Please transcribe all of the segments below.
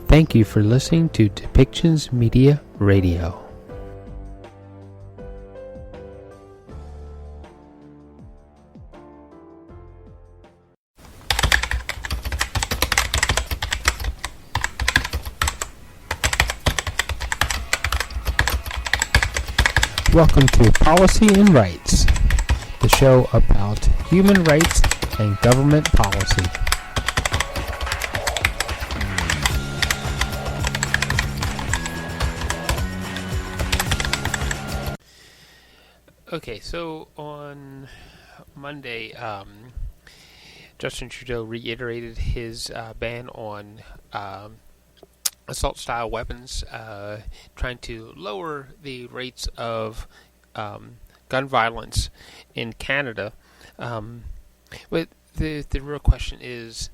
Thank you for listening to Depictions Media Radio. Welcome to Policy and Rights, the show about human rights and government policy. Okay, so on Monday, Justin Trudeau reiterated his ban on assault-style weapons, trying to lower the rates of gun violence in Canada. But the real question is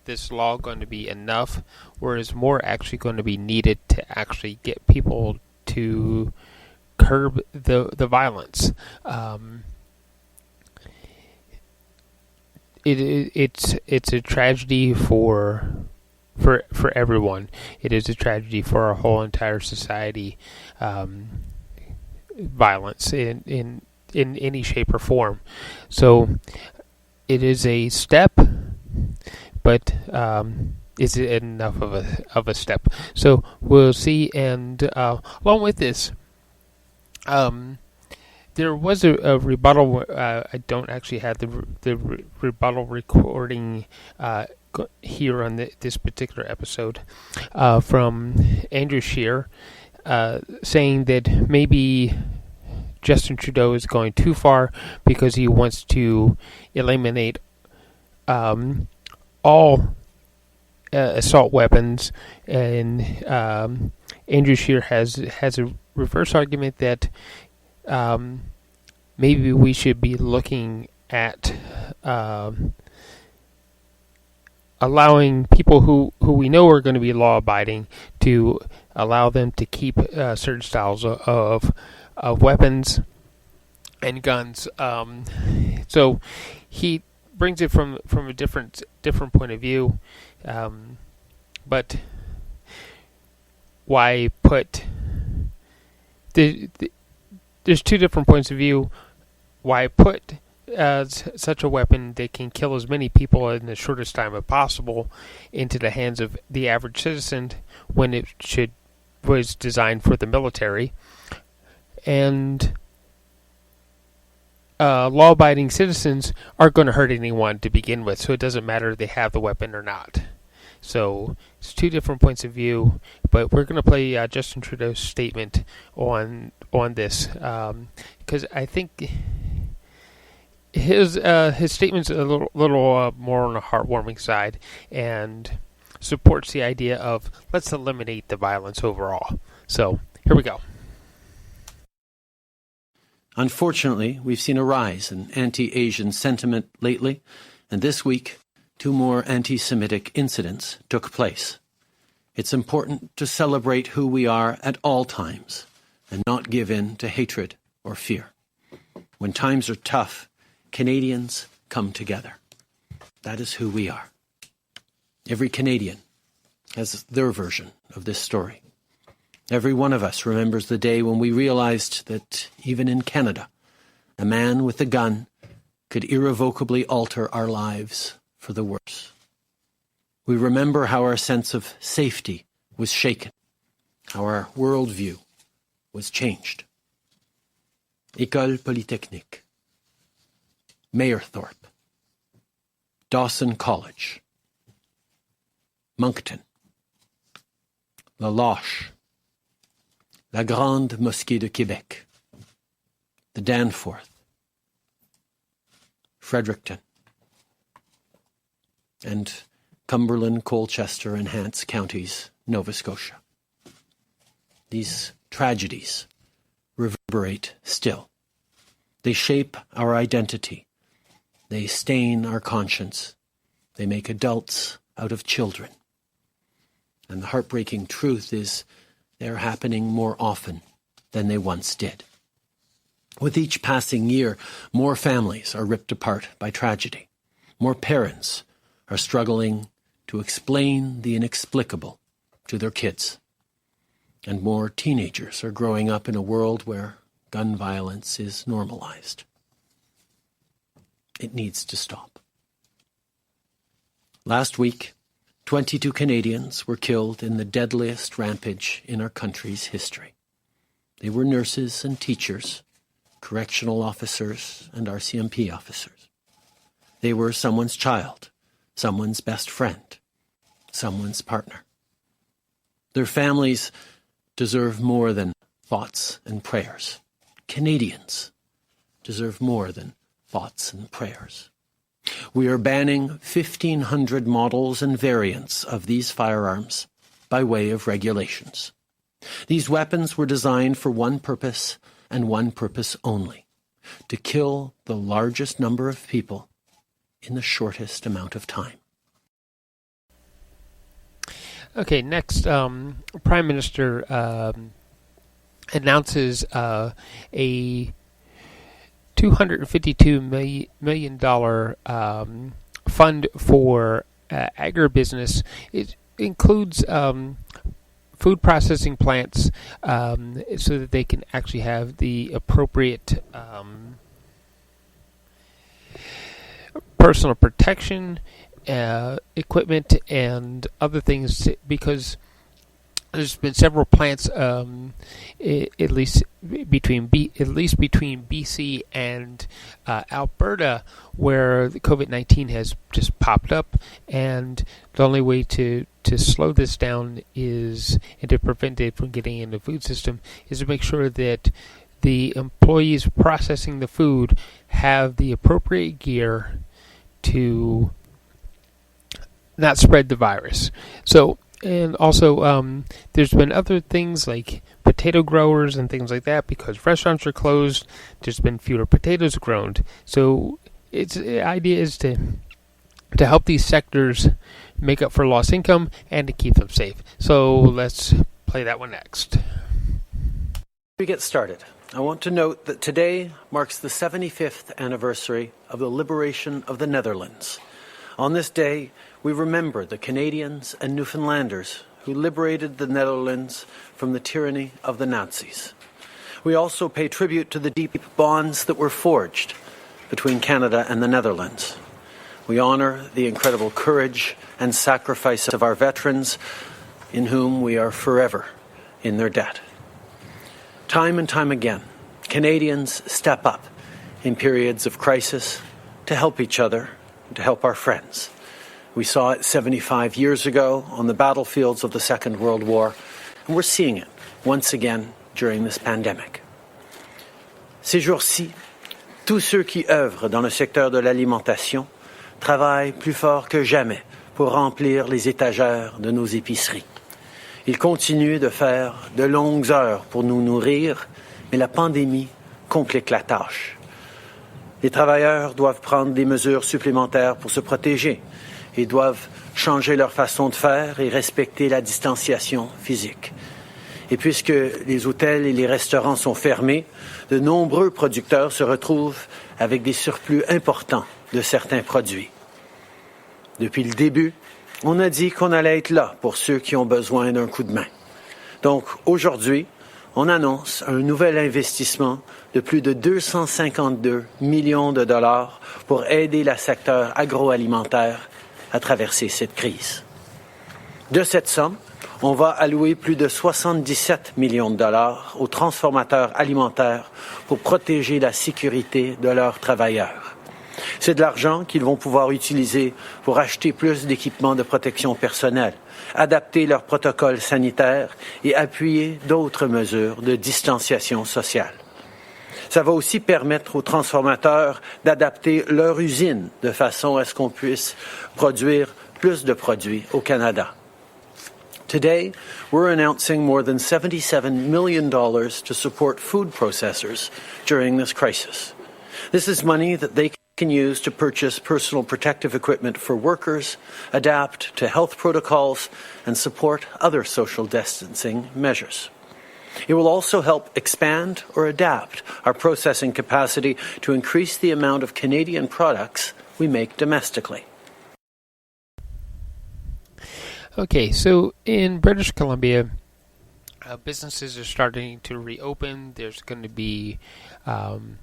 this law going to be enough, or is more actually going to be needed to actually get people to curb the violence? It's a tragedy for everyone. It is a tragedy for our whole entire society. Violence in any shape or form. So it is a step, but is it enough of a step? So we'll see. And along with this, there was a rebuttal. I don't actually have the rebuttal recording here on this particular episode from Andrew Scheer, saying that maybe Justin Trudeau is going too far because he wants to eliminate all assault weapons, and Andrew Scheer has a reverse argument that maybe we should be looking at allowing people who we know are going to be law-abiding to allow them to keep certain styles of weapons and guns. So he brings it from a different point of view, but why put there's two different points of view. Why put such a weapon that can kill as many people in the shortest time as possible into the hands of the average citizen when it was designed for the military? And law-abiding citizens aren't going to hurt anyone to begin with, so it doesn't matter if they have the weapon or not. So it's two different points of view, but we're going to play Justin Trudeau's statement on this, because I think his statement's a little more on the heartwarming side and supports the idea of let's eliminate the violence overall. So here we go. Unfortunately, we've seen a rise in anti-Asian sentiment lately, and this week, 2 more anti-Semitic incidents took place. It's important to celebrate who we are at all times and not give in to hatred or fear. When times are tough, Canadians come together. That is who we are. Every Canadian has their version of this story. Every one of us remembers the day when we realized that even in Canada, a man with a gun could irrevocably alter our lives for the worse. We remember how our sense of safety was shaken, how our worldview was changed. École Polytechnique, Mayerthorpe, Dawson College, Moncton, La Loche, La Grande Mosquée de Québec, the Danforth, Fredericton, and Cumberland, Colchester, and Hants counties, Nova Scotia. These tragedies reverberate still. They shape our identity. They stain our conscience. They make adults out of children. And the heartbreaking truth is they're happening more often than they once did. With each passing year, more families are ripped apart by tragedy. More parents are struggling to explain the inexplicable to their kids. And more teenagers are growing up in a world where gun violence is normalized. It needs to stop. Last week, 22 Canadians were killed in the deadliest rampage in our country's history. They were nurses and teachers, correctional officers and RCMP officers. They were someone's child, someone's best friend, someone's partner. Their families deserve more than thoughts and prayers. Canadians deserve more than thoughts and prayers. We are banning 1,500 models and variants of these firearms by way of regulations. These weapons were designed for one purpose and one purpose only: to kill the largest number of people in the shortest amount of time. Okay, next, Prime Minister announces a $252 million fund for agribusiness. It includes food processing plants so that they can actually have the appropriate personal protection equipment and other things, because there's been several plants, at least between BC and Alberta, where the COVID-19 has just popped up, and the only way to slow this down is, and to prevent it from getting in the food system, is to make sure that the employees processing the food have the appropriate gear to not spread the virus. So, and also, there's been other things like potato growers and things like that, because restaurants are closed. There's been fewer potatoes grown. So, the idea is to help these sectors make up for lost income and to keep them safe. So, let's play that one next. Before we get started, I want to note that today marks the 75th anniversary of the liberation of the Netherlands. On this day, we remember the Canadians and Newfoundlanders who liberated the Netherlands from the tyranny of the Nazis. We also pay tribute to the deep bonds that were forged between Canada and the Netherlands. We honor the incredible courage and sacrifice of our veterans, in whom we are forever in their debt. Time and time again, Canadians step up in periods of crisis to help each other and to help our friends. We saw it 75 years ago on the battlefields of the Second World War, and we're seeing it once again during this pandemic. Ces jours-ci, tous ceux qui œuvrent dans le secteur de l'alimentation travaillent plus fort que jamais pour remplir les étagères de nos épiceries. Ils continuent de faire de longues heures pour nous nourrir, mais la pandémie complique la tâche. Les travailleurs doivent prendre des mesures supplémentaires pour se protéger. Ils doivent changer leur façon de faire et respecter la distanciation physique. Et puisque les hôtels et les restaurants sont fermés, de nombreux producteurs se retrouvent avec des surplus importants de certains produits. Depuis le début, on a dit qu'on allait être là pour ceux qui ont besoin d'un coup de main. Donc aujourd'hui, on annonce un nouvel investissement de plus de 252 millions de dollars pour aider le secteur agroalimentaire à traverser cette crise. De cette somme, on va allouer plus de 77 millions de dollars aux transformateurs alimentaires pour protéger la sécurité de leurs travailleurs. C'est de l'argent qu'ils vont pouvoir utiliser pour acheter plus d'équipements de protection personnelle, adapter leurs protocoles sanitaires et appuyer d'autres mesures de distanciation sociale. Ça va aussi permettre aux transformateurs d'adapter leur usine de façon à ce qu'on puisse produire plus de produits au Canada. Today, we're announcing more than $77 million to support food processors during this crisis. This is money that they can use to purchase personal protective equipment for workers, adapt to health protocols, and support other social distancing measures. It will also help expand or adapt our processing capacity to increase the amount of Canadian products we make domestically. Okay, so in British Columbia, businesses are starting to reopen. There's going to be um,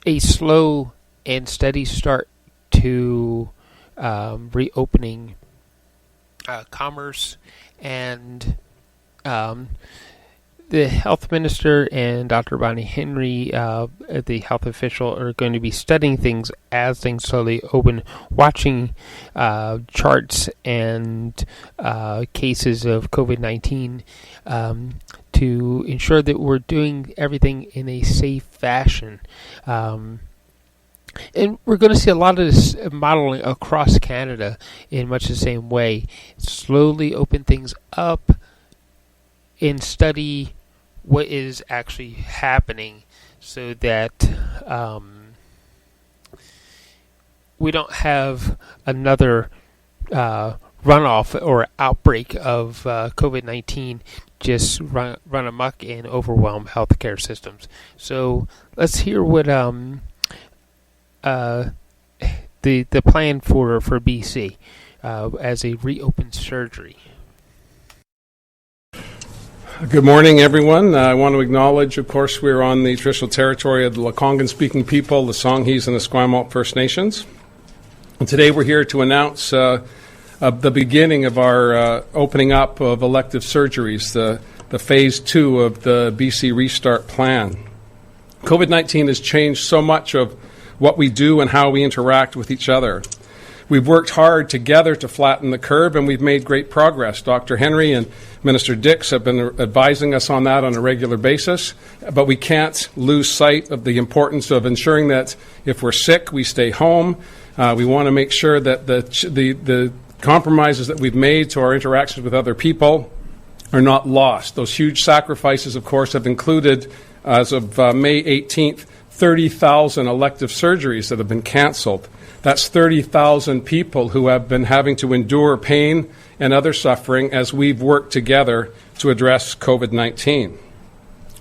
a slow and steady start to reopening commerce, and um, the health minister and Dr. Bonnie Henry, the health official, are going to be studying things as things slowly open, watching charts and cases of COVID-19 to ensure that we're doing everything in a safe fashion. And we're going to see a lot of this modeling across Canada in much the same way. Slowly open things up and study what is actually happening so that we don't have another runoff or outbreak of COVID-19 just run amok and overwhelm healthcare systems. So let's hear what the plan for BC as a reopened surgery. Good morning, everyone. I want to acknowledge, of course, we're on the traditional territory of the Lekwungen-speaking people, the Songhees and the Esquimalt First Nations. And today we're here to announce the beginning of our opening up of elective surgeries, the phase 2 of the BC Restart Plan. COVID-19 has changed so much of what we do and how we interact with each other. We've worked hard together to flatten the curve, and we've made great progress. Dr. Henry and Minister Dix have been advising us on that on a regular basis, but we can't lose sight of the importance of ensuring that if we're sick, we stay home. We want to make sure that the compromises that we've made to our interactions with other people are not lost. Those huge sacrifices, of course, have included, as of May 18th, 30,000 elective surgeries that have been canceled. That's 30,000 people who have been having to endure pain and other suffering as we've worked together to address COVID-19.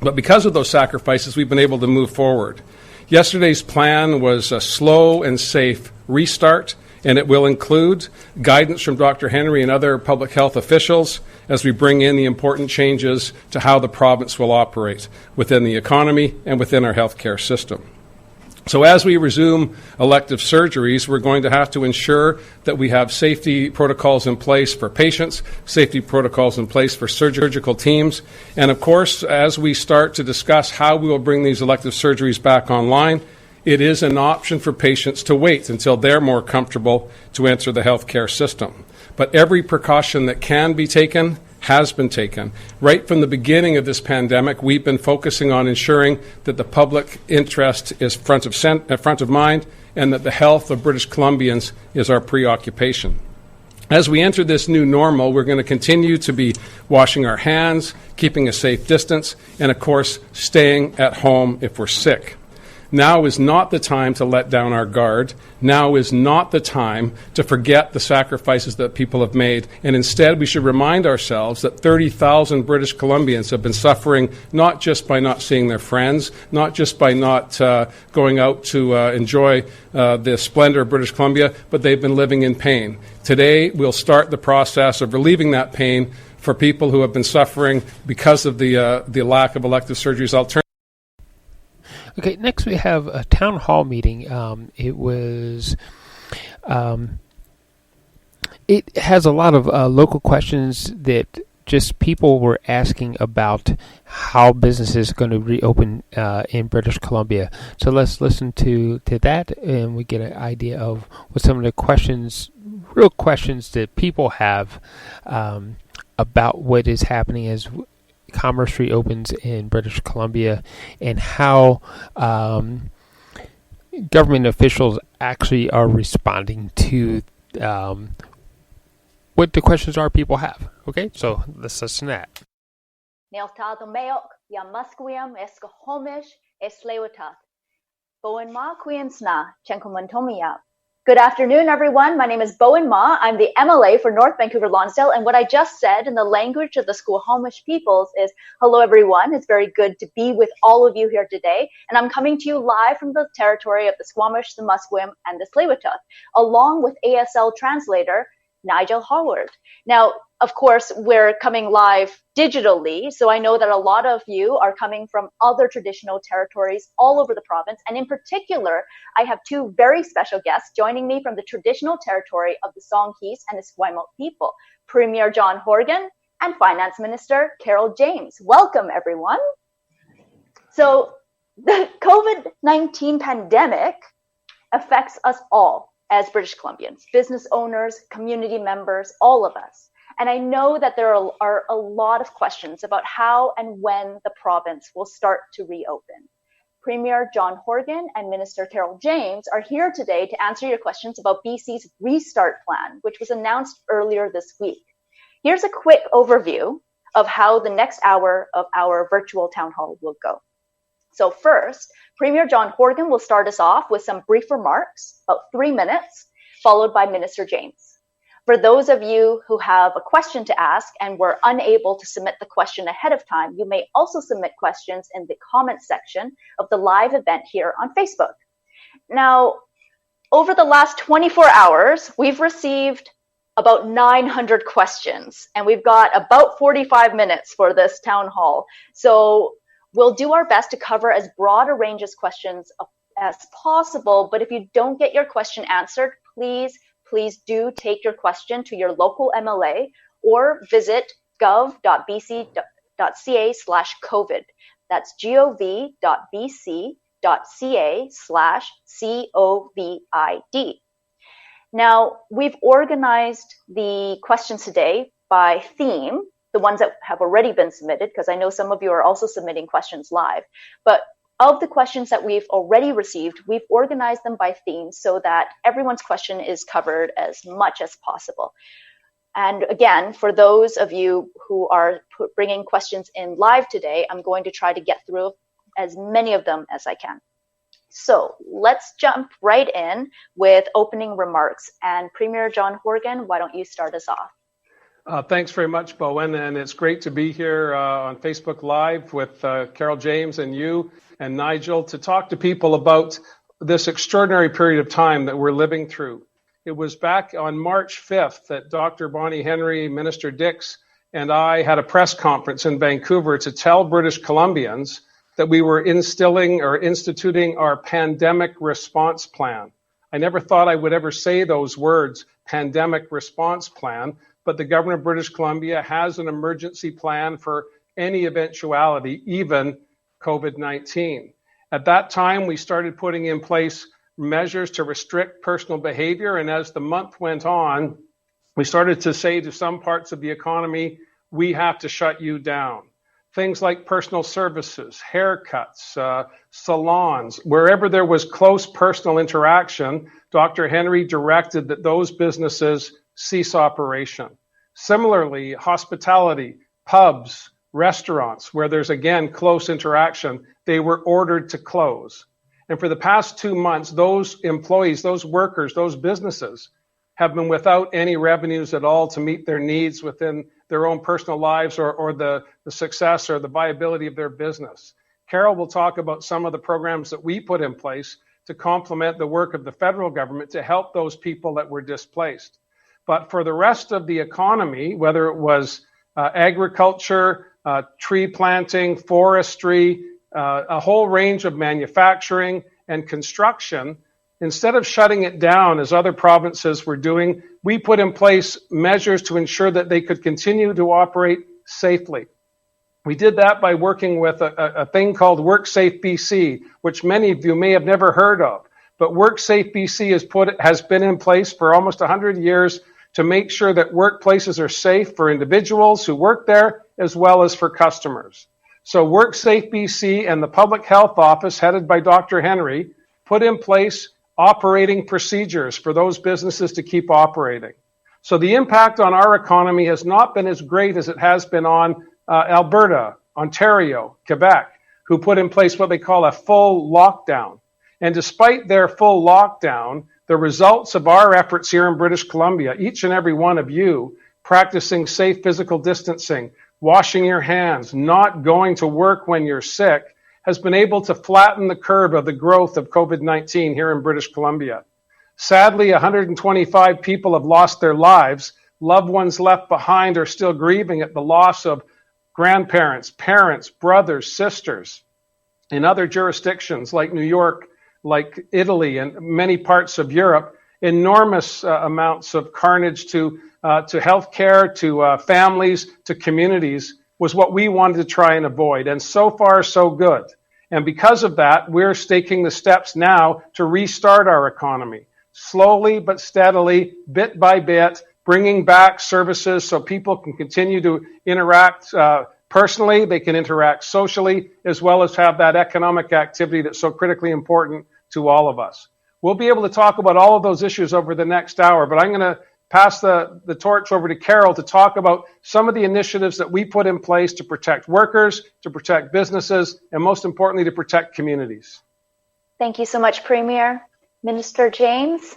But because of those sacrifices, we've been able to move forward. Yesterday's plan was a slow and safe restart, and it will include guidance from Dr. Henry and other public health officials as we bring in the important changes to how the province will operate within the economy and within our healthcare system. So as we resume elective surgeries, we're going to have to ensure that we have safety protocols in place for patients, safety protocols in place for surgical teams, and of course, as we start to discuss how we will bring these elective surgeries back online, it is an option for patients to wait until they're more comfortable to enter the healthcare system. But every precaution that can be taken has been taken. Right from the beginning of this pandemic, we've been focusing on ensuring that the public interest is front of mind and that the health of British Columbians is our preoccupation. As we enter this new normal, we're going to continue to be washing our hands, keeping a safe distance, and of course, staying at home if we're sick. Now is not the time to let down our guard. Now is not the time to forget the sacrifices that people have made. And instead, we should remind ourselves that 30,000 British Columbians have been suffering not just by not seeing their friends, not just by not going out to enjoy the splendor of British Columbia, but they've been living in pain. Today, we'll start the process of relieving that pain for people who have been suffering because of the lack of elective surgeries. Okay, next we have a town hall meeting. It has a lot of local questions that just people were asking about how business is going to reopen in British Columbia. So let's listen to that, and we get an idea of what some of the real questions that people have about what is happening as commerce reopens in British Columbia, and how government officials actually are responding to what the questions are people have. Okay, so let's listen to that. Good afternoon, everyone. My name is Bowen Ma. I'm the MLA for North Vancouver Lonsdale, and what I just said in the language of the Squamish peoples is, hello, everyone. It's very good to be with all of you here today, and I'm coming to you live from the territory of the Squamish, the Musqueam, and the Tsleil-Waututh, along with ASL translator Nigel Howard. Now, of course, we're coming live digitally, so I know that a lot of you are coming from other traditional territories all over the province. And in particular, I have two very special guests joining me from the traditional territory of the Songhees and Esquimalt people, Premier John Horgan and Finance Minister Carole James. Welcome, everyone. So the COVID-19 pandemic affects us all as British Columbians, business owners, community members, all of us. And I know that there are a lot of questions about how and when the province will start to reopen. Premier John Horgan and Minister Carole James are here today to answer your questions about BC's restart plan, which was announced earlier this week. Here's a quick overview of how the next hour of our virtual town hall will go. So first, Premier John Horgan will start us off with some brief remarks, about 3 minutes, followed by Minister James. For those of you who have a question to ask and were unable to submit the question ahead of time, you may also submit questions in the comments section of the live event here on Facebook. Now, over the last 24 hours, we've received about 900 questions, and we've got about 45 minutes for this town hall. So we'll do our best to cover as broad a range of questions as possible, but if you don't get your question answered, please do take your question to your local MLA or visit gov.bc.ca/COVID. That's gov.bc.ca/COVID. Now, we've organized the questions today by theme, the ones that have already been submitted, because I know some of you are also submitting questions live. But of the questions that we've already received, we've organized them by theme so that everyone's question is covered as much as possible. And again, for those of you who are bringing questions in live today, I'm going to try to get through as many of them as I can. So let's jump right in with opening remarks. And Premier John Horgan, why don't you start us off? Thanks very much, Bowen, and it's great to be here on Facebook Live with Carole James and you and Nigel to talk to people about this extraordinary period of time that we're living through. It was back on March 5th that Dr. Bonnie Henry, Minister Dix, and I had a press conference in Vancouver to tell British Columbians that we were instituting our pandemic response plan. I never thought I would ever say those words, pandemic response plan, but the government of British Columbia has an emergency plan for any eventuality, even COVID-19. At that time, we started putting in place measures to restrict personal behavior, and as the month went on, we started to say to some parts of the economy, we have to shut you down. Things like personal services, haircuts, salons, wherever there was close personal interaction, Dr. Henry directed that those businesses cease operation. Similarly, hospitality, pubs, restaurants, where there's again close interaction, they were ordered to close. And for the past 2 months, those employees, those workers, those businesses have been without any revenues at all to meet their needs within their own personal lives or the success or the viability of their business. Carole will talk about some of the programs that we put in place to complement the work of the federal government to help those people that were displaced. But for the rest of the economy, whether it was agriculture, tree planting, forestry, a whole range of manufacturing and construction, instead of shutting it down as other provinces were doing, we put in place measures to ensure that they could continue to operate safely. We did that by working with a thing called WorkSafe BC, which many of you may have never heard of. But WorkSafe BC has been in place for almost 100 years to make sure that workplaces are safe for individuals who work there as well as for customers. So WorkSafe BC and the Public Health Office, headed by Dr. Henry, put in place operating procedures for those businesses to keep operating. So the impact on our economy has not been as great as it has been on Alberta, Ontario, Quebec, who put in place what they call a full lockdown. And despite their full lockdown, the results of our efforts here in British Columbia, each and every one of you practicing safe physical distancing, washing your hands, not going to work when you're sick, has been able to flatten the curve of the growth of COVID-19 here in British Columbia. Sadly, 125 people have lost their lives. Loved ones left behind are still grieving at the loss of grandparents, parents, brothers, sisters. In other jurisdictions like New York, like Italy, and many parts of Europe, enormous amounts of carnage to healthcare, to families, to communities was what we wanted to try and avoid. And so far, so good. And because of that, we're taking the steps now to restart our economy. Slowly but steadily, bit by bit, bringing back services so people can continue to interact personally, they can interact socially, as well as have that economic activity that's so critically important to all of us. We'll be able to talk about all of those issues over the next hour, but I'm going to pass the torch over to Carol to talk about some of the initiatives that we put in place to protect workers, to protect businesses, and most importantly, to protect communities. Thank you so much, Premier. Minister James.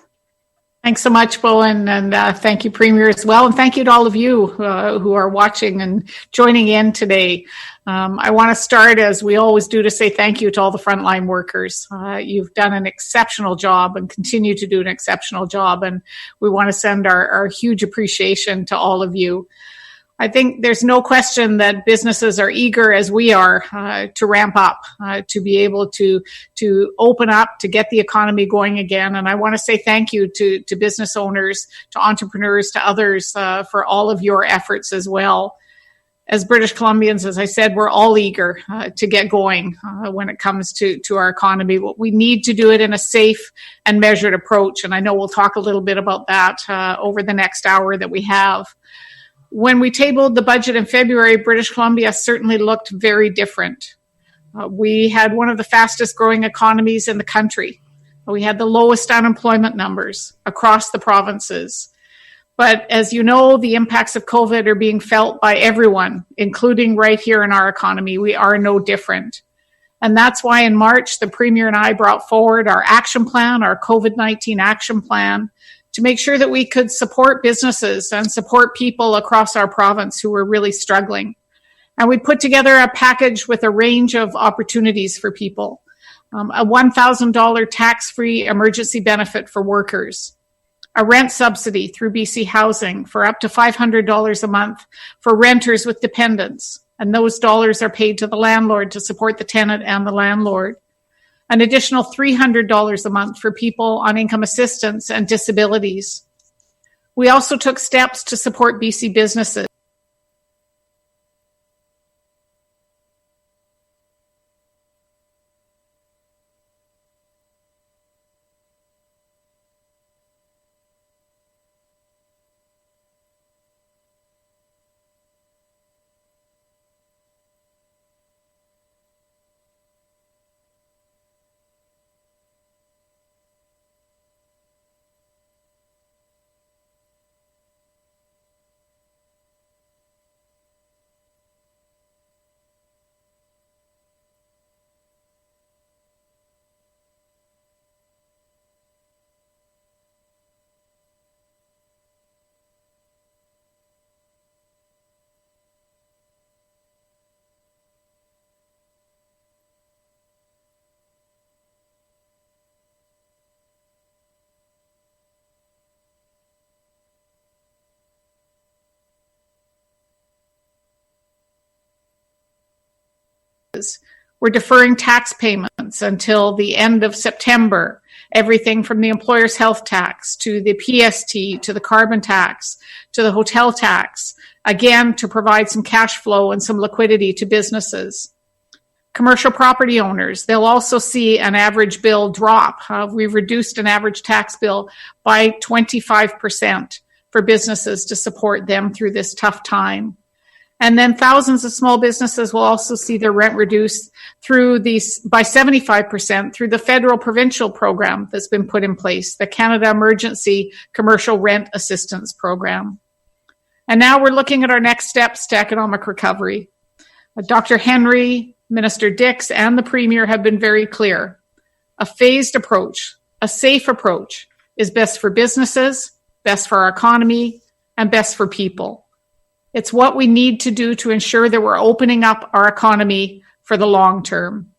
Thanks so much, Bowen, and thank you, Premier, as well. And thank you to all of you who are watching and joining in today. I want to start, as we always do, to say thank you to all the frontline workers. You've done an exceptional job and continue to do an exceptional job, and we want to send our huge appreciation to all of you. I think there's no question that businesses are eager, as we are, to ramp up, to be able to open up, to get the economy going again. And I want to say thank you to business owners, to entrepreneurs, to others for all of your efforts as well. As British Columbians, as I said, we're all eager to get going when it comes to our economy. But we need to do it in a safe and measured approach. And I know we'll talk a little bit about that over the next hour that we have. When we tabled the budget in February, British Columbia certainly looked very different. We had one of the fastest growing economies in the country. We had the lowest unemployment numbers across the provinces. But as you know, the impacts of COVID are being felt by everyone, including right here in our economy. We are no different. And that's why in March, the Premier and I brought forward our action plan, our COVID-19 action plan, to make sure that we could support businesses and support people across our province who were really struggling. And we put together a package with a range of opportunities for people. A $1,000 tax-free emergency benefit for workers, a rent subsidy through BC Housing for up to $500 a month for renters with dependents. And those dollars are paid to the landlord to support the tenant and the landlord. An additional $300 a month for people on income assistance and disabilities. We also took steps to support BC businesses. We're deferring tax payments until the end of September. Everything from the employer's health tax to the PST to the carbon tax to the hotel tax, again, to provide some cash flow and some liquidity to businesses. Commercial property owners, they'll also see an average bill drop. We've reduced an average tax bill by 25% for businesses to support them through this tough time. And then thousands of small businesses will also see their rent reduced through these by 75% through the federal provincial program that's been put in place, the Canada Emergency Commercial Rent Assistance Program. And now we're looking at our next steps to economic recovery. Dr. Henry, Minister Dix, and the Premier have been very clear. A phased approach, a safe approach, is best for businesses, best for our economy, and best for people. It's what we need to do to ensure that we're opening up our economy for the long term.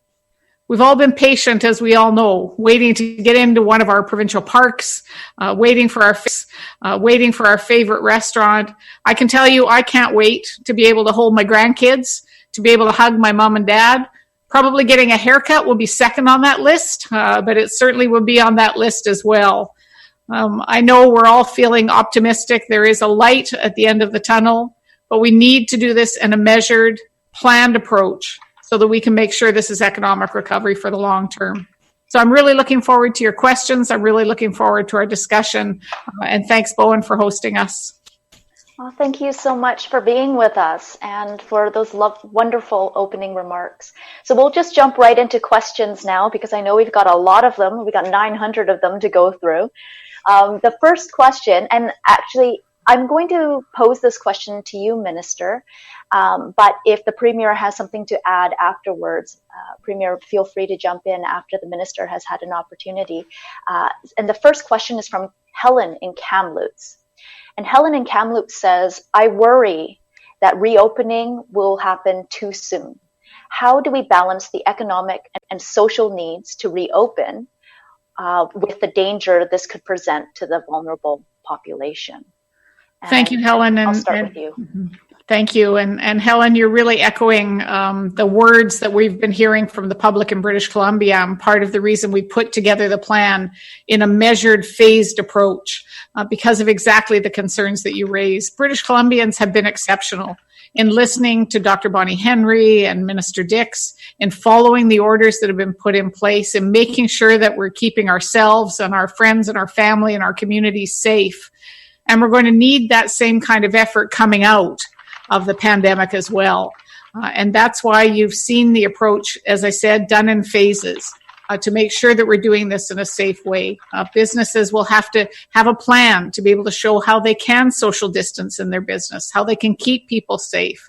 We've all been patient, as we all know, waiting to get into one of our provincial parks, waiting for our favorite restaurant. I can tell you, I can't wait to be able to hold my grandkids, to be able to hug my mom and dad. Probably getting a haircut will be second on that list, but it certainly will be on that list as well. I know we're all feeling optimistic. There is a light at the end of the tunnel, but we need to do this in a measured, planned approach so that we can make sure this is economic recovery for the long term. So I'm really looking forward to your questions. I'm really looking forward to our discussion. And thanks, Bowen, for hosting us. Well, thank you so much for being with us and for those wonderful opening remarks. So we'll just jump right into questions now, because I know we've got a lot of them. We've got 900 of them to go through. The first question, and actually I'm going to pose this question to you, Minister, but if the Premier has something to add afterwards, Premier, feel free to jump in after the Minister has had an opportunity. And the first question is from Helen in Kamloops. And Helen in Kamloops says, I worry that reopening will happen too soon. How do we balance the economic and social needs to reopen with the danger this could present to the vulnerable population? Thank you, Helen. I'll start with you. Thank you. And Helen, you're really echoing the words that we've been hearing from the public in British Columbia. Part of the reason we put together the plan in a measured, phased approach because of exactly the concerns that you raised. British Columbians have been exceptional in listening to Dr. Bonnie Henry and Minister Dix, in following the orders that have been put in place, and making sure that we're keeping ourselves and our friends and our family and our communities safe. And we're going to need that same kind of effort coming out of the pandemic as well. And that's why you've seen the approach, as I said, done in phases to make sure that we're doing this in a safe way. Businesses will have to have a plan to be able to show how they can social distance in their business, how they can keep people safe.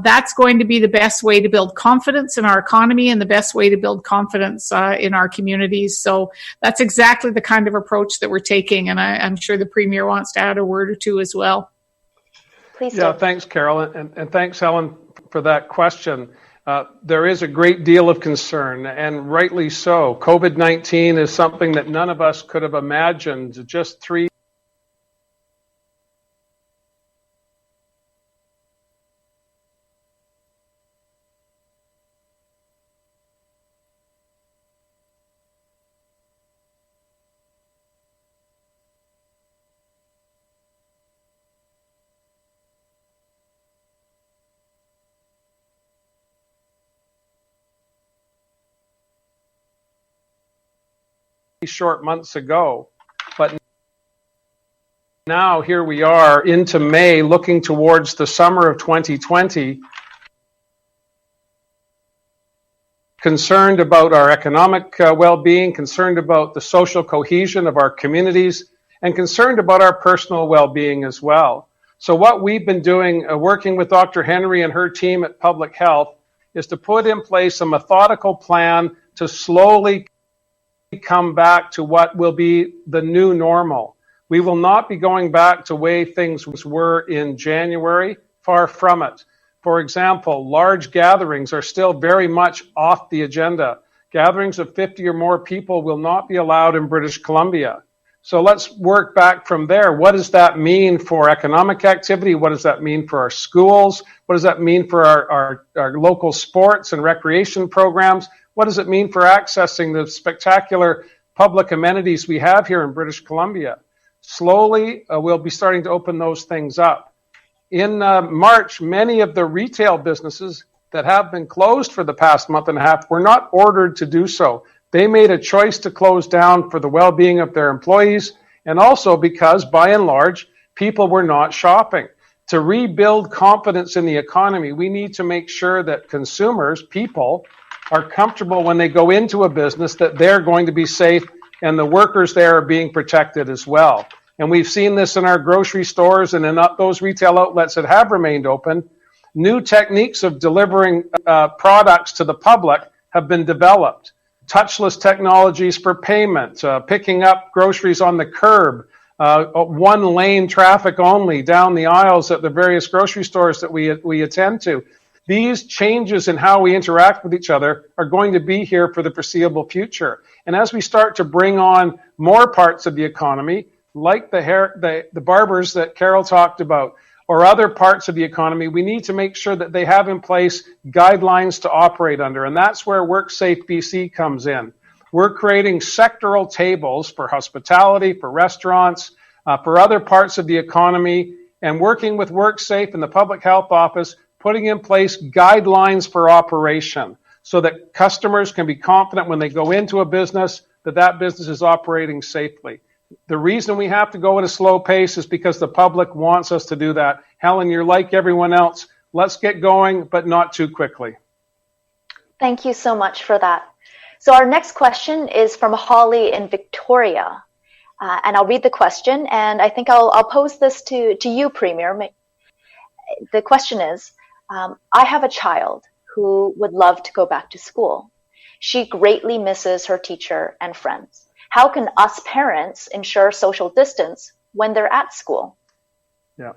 That's going to be the best way to build confidence in our economy and the best way to build confidence in our communities. So that's exactly the kind of approach that we're taking. And I'm sure the Premier wants to add a word or two as well. Please do. Thanks, Carol. And thanks, Helen, for that question. There is a great deal of concern, and rightly so. COVID-19 is something that none of us could have imagined just 3 short months ago, but now here we are into May, looking towards the summer of 2020, concerned about our economic well-being, concerned about the social cohesion of our communities, and concerned about our personal well-being as well. So what we've been doing, working with Dr. Henry and her team at Public Health, is to put in place a methodical plan to slowly come back to what will be the new normal. We will not be going back to the way things were in January, far from it. For example, large gatherings are still very much off the agenda. Gatherings of 50 or more people will not be allowed in British Columbia. So let's work back from there. What does that mean for economic activity? What does that mean for our schools? What does that mean for our local sports and recreation programs? What does it mean for accessing the spectacular public amenities we have here in British Columbia? Slowly, we'll be starting to open those things up. In March, many of the retail businesses that have been closed for the past month and a half were not ordered to do so. They made a choice to close down for the well-being of their employees, and also because, by and large, people were not shopping. To rebuild confidence in the economy, we need to make sure that consumers, people, are comfortable when they go into a business that they're going to be safe and the workers there are being protected as well. And we've seen this in our grocery stores and in those retail outlets that have remained open. New techniques of delivering products to the public have been developed. Touchless technologies for payment, picking up groceries on the curb, one-lane traffic only down the aisles at the various grocery stores that we attend to. These changes in how we interact with each other are going to be here for the foreseeable future. And as we start to bring on more parts of the economy, like the barbers that Carol talked about, or other parts of the economy, we need to make sure that they have in place guidelines to operate under. And that's where WorkSafe BC comes in. We're creating sectoral tables for hospitality, for restaurants, for other parts of the economy, and working with WorkSafe and the Public Health Office, putting in place guidelines for operation so that customers can be confident when they go into a business that that business is operating safely. The reason we have to go at a slow pace is because the public wants us to do that. Helen, you're like everyone else. Let's get going, but not too quickly. Thank you so much for that. So our next question is from Holly in Victoria. And I'll read the question, and I think I'll pose this to you, Premier. The question is, I have a child who would love to go back to school. She greatly misses her teacher and friends. How can us parents ensure social distance when they're at school? Yeah,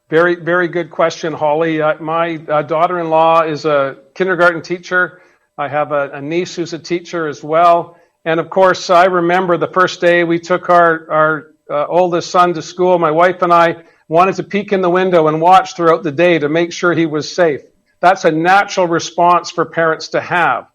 very, very good question, Holly. My daughter-in-law is a kindergarten teacher. I have a niece who's a teacher as well. And of course, I remember the first day we took our oldest son to school. My wife and I wanted to peek in the window and watch throughout the day to make sure he was safe. That's a natural response for parents to have.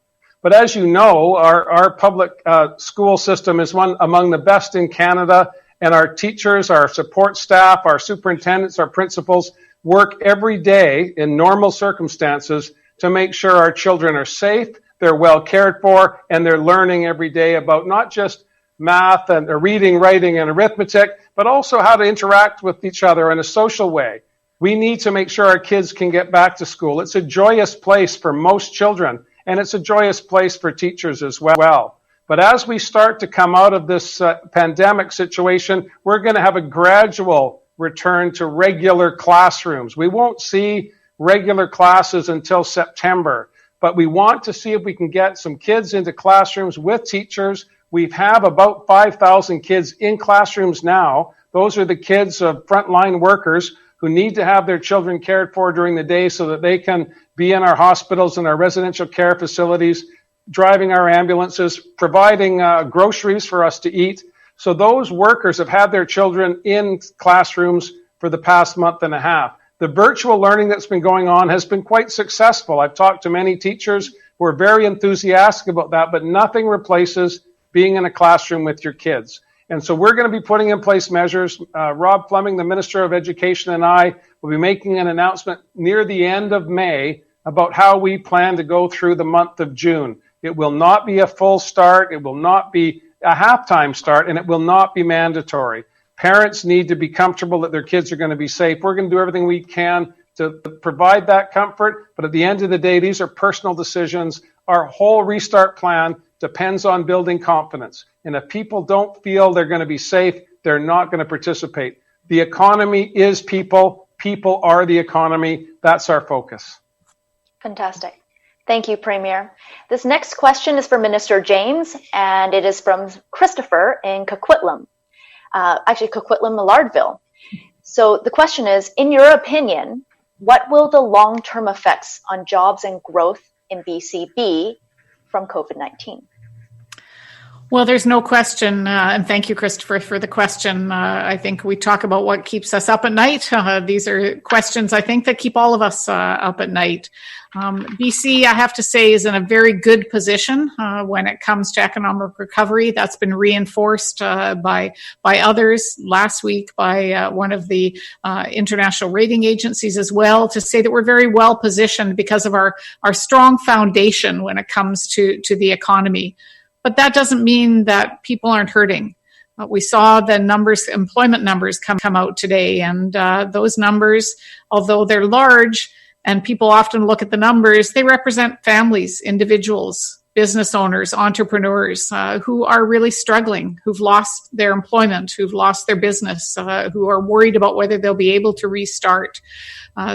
But as you know, our public school system is one among the best in Canada, and our teachers, our support staff, our superintendents, our principals work every day in normal circumstances to make sure our children are safe, they're well cared for, and they're learning every day about not just math and reading, writing, and arithmetic, but also how to interact with each other in a social way. We need to make sure our kids can get back to school. It's a joyous place for most children, and it's a joyous place for teachers as well. But as we start to come out of this pandemic situation, we're going to have a gradual return to regular classrooms. We won't see regular classes until September, but we want to see if we can get some kids into classrooms with teachers. We have about 5,000 kids in classrooms now. Those are the kids of frontline workers who need to have their children cared for during the day so that they can be in our hospitals and our residential care facilities, driving our ambulances, providing groceries for us to eat. So those workers have had their children in classrooms for the past month and a half. The virtual learning that's been going on has been quite successful. I've talked to many teachers who are very enthusiastic about that, but nothing replaces being in a classroom with your kids. And so we're going to be putting in place measures. Rob Fleming, the Minister of Education, and I will be making an announcement near the end of May about how we plan to go through the month of June. It will not be a full start. It will not be a halftime start, and it will not be mandatory. Parents need to be comfortable that their kids are going to be safe. We're going to do everything we can to provide that comfort. But at the end of the day, these are personal decisions. Our whole restart plan depends on building confidence. And if people don't feel they're going to be safe, they're not going to participate. The economy is people. People are the economy. That's our focus. Fantastic. Thank you, Premier. This next question is for Minister James, and it is from Christopher in Coquitlam. Coquitlam, Millardville. So the question is, in your opinion, what will the long-term effects on jobs and growth in BC be from COVID-19? Well, there's no question, and thank you, Christopher, for the question. I think we talk about what keeps us up at night. These are questions, I think, that keep all of us up at night. BC, I have to say, is in a very good position when it comes to economic recovery. That's been reinforced by others last week, by one of the international rating agencies as well, to say that we're very well positioned because of our strong foundation when it comes to the economy. But that doesn't mean that people aren't hurting. We saw the employment numbers come out today, and those numbers, although they're large, and people often look at the numbers, they represent families, individuals, business owners, entrepreneurs who are really struggling, who've lost their employment, who've lost their business, who are worried about whether they'll be able to restart.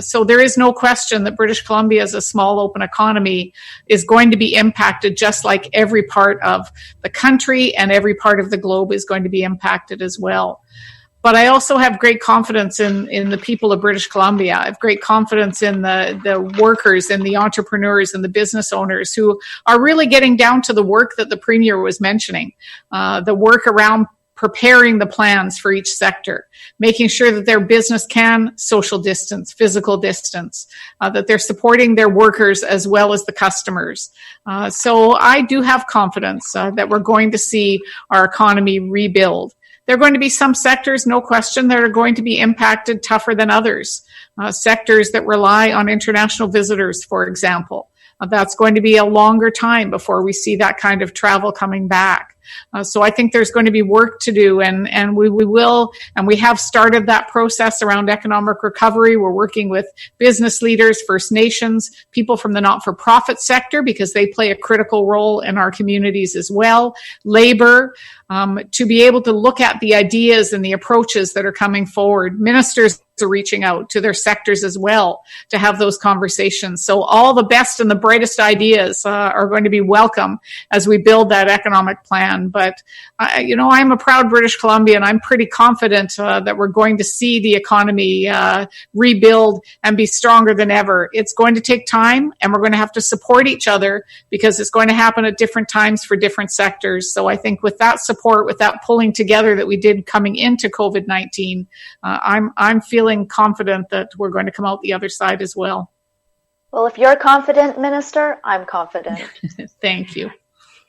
So there is no question that British Columbia, as a small open economy, is going to be impacted just like every part of the country, and every part of the globe is going to be impacted as well. But I also have great confidence in the people of British Columbia. I have great confidence in the workers and the entrepreneurs and the business owners who are really getting down to the work that the Premier was mentioning, the work around preparing the plans for each sector, making sure that their business can social distance, physical distance, that they're supporting their workers as well as the customers. So I do have confidence that we're going to see our economy rebuild. There are going to be some sectors, no question, that are going to be impacted tougher than others. Sectors that rely on international visitors, for example. That's going to be a longer time before we see that kind of travel coming back. So I think there's going to be work to do, and we will, and we have started that process around economic recovery. We're working with business leaders, First Nations, people from the not-for-profit sector, because they play a critical role in our communities as well, labor, to be able to look at the ideas and the approaches that are coming forward. Ministers are reaching out to their sectors as well to have those conversations. So all the best and the brightest ideas are going to be welcome as we build that economic plan. But, I'm a proud British Columbian. I'm pretty confident that we're going to see the economy rebuild and be stronger than ever. It's going to take time, and we're going to have to support each other because it's going to happen at different times for different sectors. So I think with that support, with that pulling together that we did coming into COVID-19, I'm feeling confident that we're going to come out the other side as well. Well, if you're confident, Minister, I'm confident. Thank you.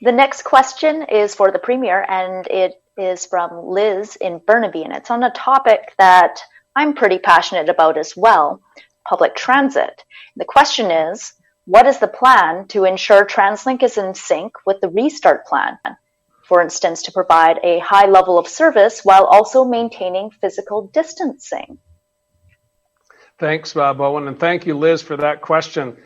The next question is for the Premier, and it is from Liz in Burnaby, and it's on a topic that I'm pretty passionate about as well, public transit. The question is, what is the plan to ensure TransLink is in sync with the restart plan? For instance, to provide a high level of service while also maintaining physical distancing. Thanks, Bowen, and thank you, Liz, for that question.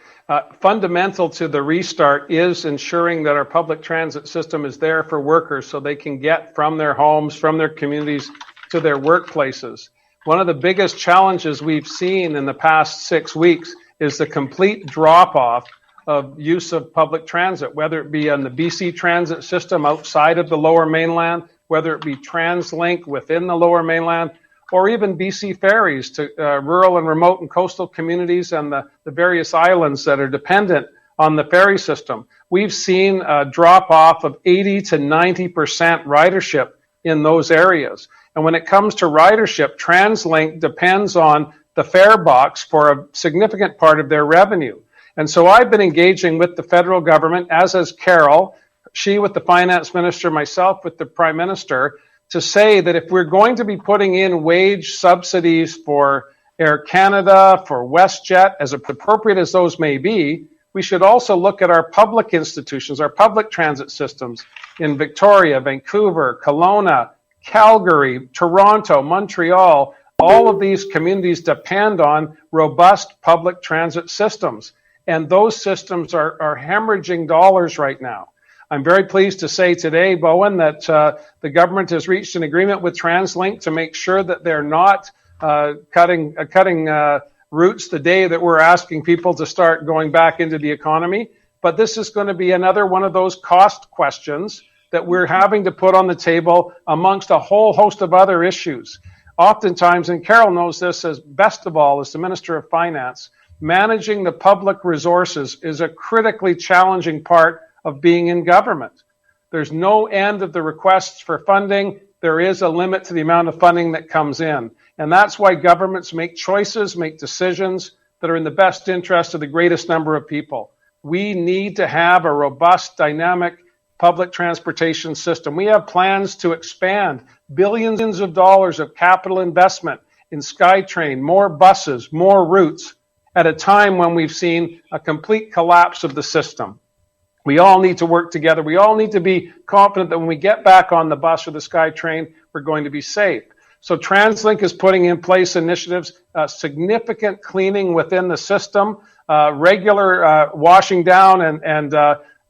Fundamental to the restart is ensuring that our public transit system is there for workers so they can get from their homes, from their communities to their workplaces. One of the biggest challenges we've seen in the past 6 weeks is the complete drop-off of use of public transit, whether it be on the BC Transit system outside of the Lower Mainland, whether it be TransLink within the Lower Mainland, or even BC ferries to rural and remote and coastal communities and the various islands that are dependent on the ferry system. We've seen a drop-off of 80 to 90% ridership in those areas. And when it comes to ridership, TransLink depends on the fare box for a significant part of their revenue. And so I've been engaging with the federal government, as has Carol, she with the finance minister, myself with the prime minister, to say that if we're going to be putting in wage subsidies for Air Canada, for WestJet, as appropriate as those may be, we should also look at our public institutions, our public transit systems in Victoria, Vancouver, Kelowna, Calgary, Toronto, Montreal. All of these communities depend on robust public transit systems, and those systems are hemorrhaging dollars right now. I'm very pleased to say today, Bowen, that the government has reached an agreement with TransLink to make sure that they're not cutting routes the day that we're asking people to start going back into the economy. But this is going to be another one of those cost questions that we're having to put on the table amongst a whole host of other issues. Oftentimes, and Carol knows this as best of all as the Minister of Finance, managing the public resources is a critically challenging part of being in government. There's no end of the requests for funding. There is a limit to the amount of funding that comes in. And that's why governments make choices, make decisions that are in the best interest of the greatest number of people. We need to have a robust, dynamic public transportation system. We have plans to expand billions of dollars of capital investment in SkyTrain, more buses, more routes, at a time when we've seen a complete collapse of the system. We all need to work together. We all need to be confident that when we get back on the bus or the SkyTrain, we're going to be safe. So TransLink is putting in place initiatives, significant cleaning within the system, regular washing down and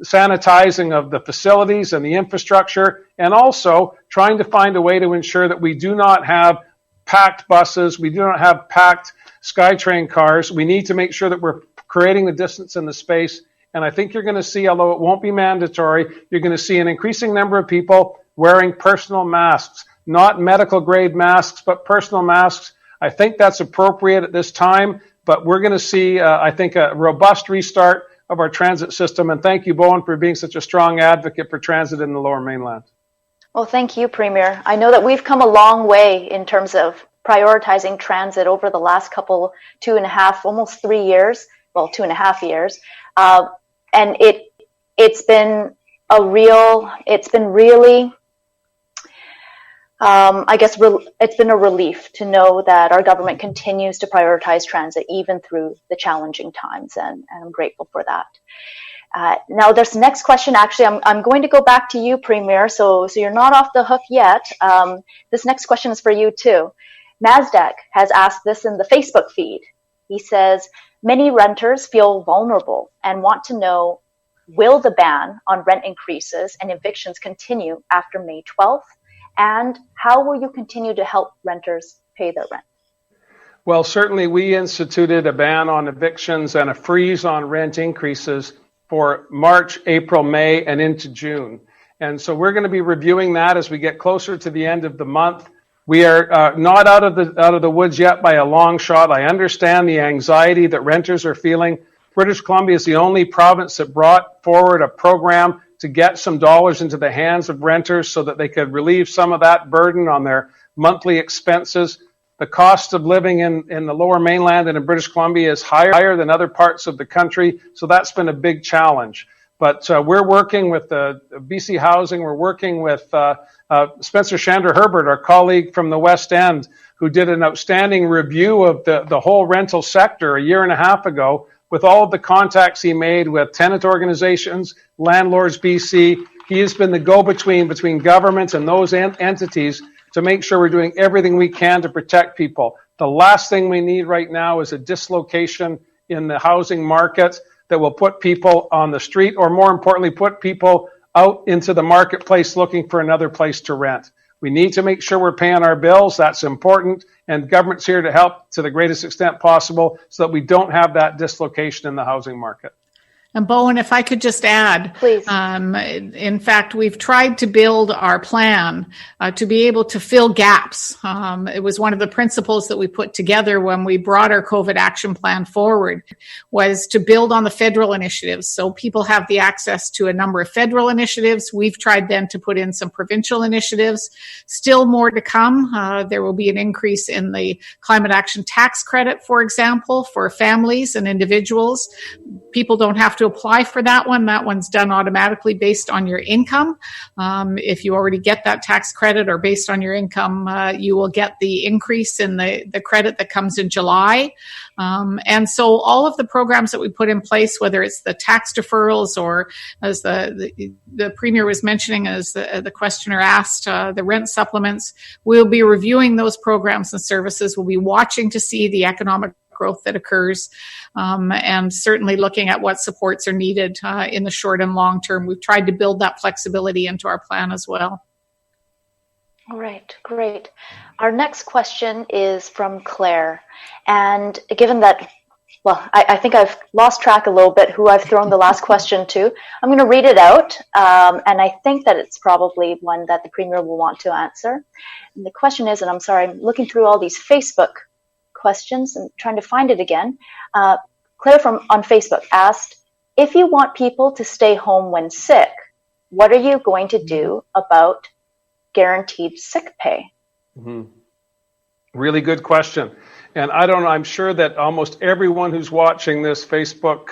sanitizing of the facilities and the infrastructure, and also trying to find a way to ensure that we do not have packed buses, we do not have packed SkyTrain cars. We need to make sure that we're creating the distance and the space. And I think you're going to see, although it won't be mandatory, you're going to see an increasing number of people wearing personal masks, not medical grade masks, but personal masks. I think that's appropriate at this time, but we're going to see, I think, a robust restart of our transit system. And thank you, Bowen, for being such a strong advocate for transit in the Lower Mainland. Well, thank you, Premier. I know that we've come a long way in terms of prioritizing transit over the last couple, 2.5, almost 3 years, well, 2.5 years. And it's been really, I guess it's been a relief to know that our government continues to prioritize transit even through the challenging times, and I'm grateful for that. Now, this next question, actually, I'm going to go back to you, Premier, so you're not off the hook yet. This next question is for you, too. Nasdaq has asked this in the Facebook feed. He says, many renters feel vulnerable and want to know, will the ban on rent increases and evictions continue after May 12th? And how will you continue to help renters pay their rent? Well, certainly we instituted a ban on evictions and a freeze on rent increases for March, April, May, and into June. And so we're going to be reviewing that as we get closer to the end of the month. We are not out of the woods yet by a long shot. I understand the anxiety that renters are feeling. British Columbia is the only province that brought forward a program to get some dollars into the hands of renters so that they could relieve some of that burden on their monthly expenses. The cost of living in the Lower Mainland and in British Columbia is higher than other parts of the country, so that's been a big challenge. But we're working with BC Housing, we're working with Spencer Shander Herbert, our colleague from the West End, who did an outstanding review of the whole rental sector a year and a half ago, with all of the contacts he made with tenant organizations, Landlords BC. He has been the go-between between governments and those entities to make sure we're doing everything we can to protect people. The last thing we need right now is a dislocation in the housing market that will put people on the street, or more importantly, put people out into the marketplace looking for another place to rent. We need to make sure we're paying our bills. That's important. And government's here to help to the greatest extent possible so that we don't have that dislocation in the housing market. And Bowen, if I could just add, please. In fact, we've tried to build our plan to be able to fill gaps. It was one of the principles that we put together when we brought our COVID action plan forward, was to build on the federal initiatives. So people have the access to a number of federal initiatives. We've tried then to put in some provincial initiatives. Still more to come. There will be an increase in the climate action tax credit, for example, for families and individuals. People don't have to apply for that one. That one's done automatically based on your income. If you already get that tax credit, or based on your income, you will get the increase in the credit that comes in July. And so all of the programs that we put in place, whether it's the tax deferrals or, as the Premier was mentioning, as the questioner asked, the rent supplements, we'll be reviewing those programs and services. We'll be watching to see the economic growth that occurs, and certainly looking at what supports are needed in the short and long term. We've tried to build that flexibility into our plan as well. All right, great. Our next question is from Claire. And given that, well, I think I've lost track a little bit who I've thrown the last question to, I'm going to read it out. And I think that it's probably one that the Premier will want to answer. And the question is, and I'm sorry, I'm looking through all these Facebook questions and trying to find it again. Claire on Facebook asked, if you want people to stay home when sick, what are you going to do about guaranteed sick pay? Mm-hmm. Really good question. And I don't know, I'm sure that almost everyone who's watching this Facebook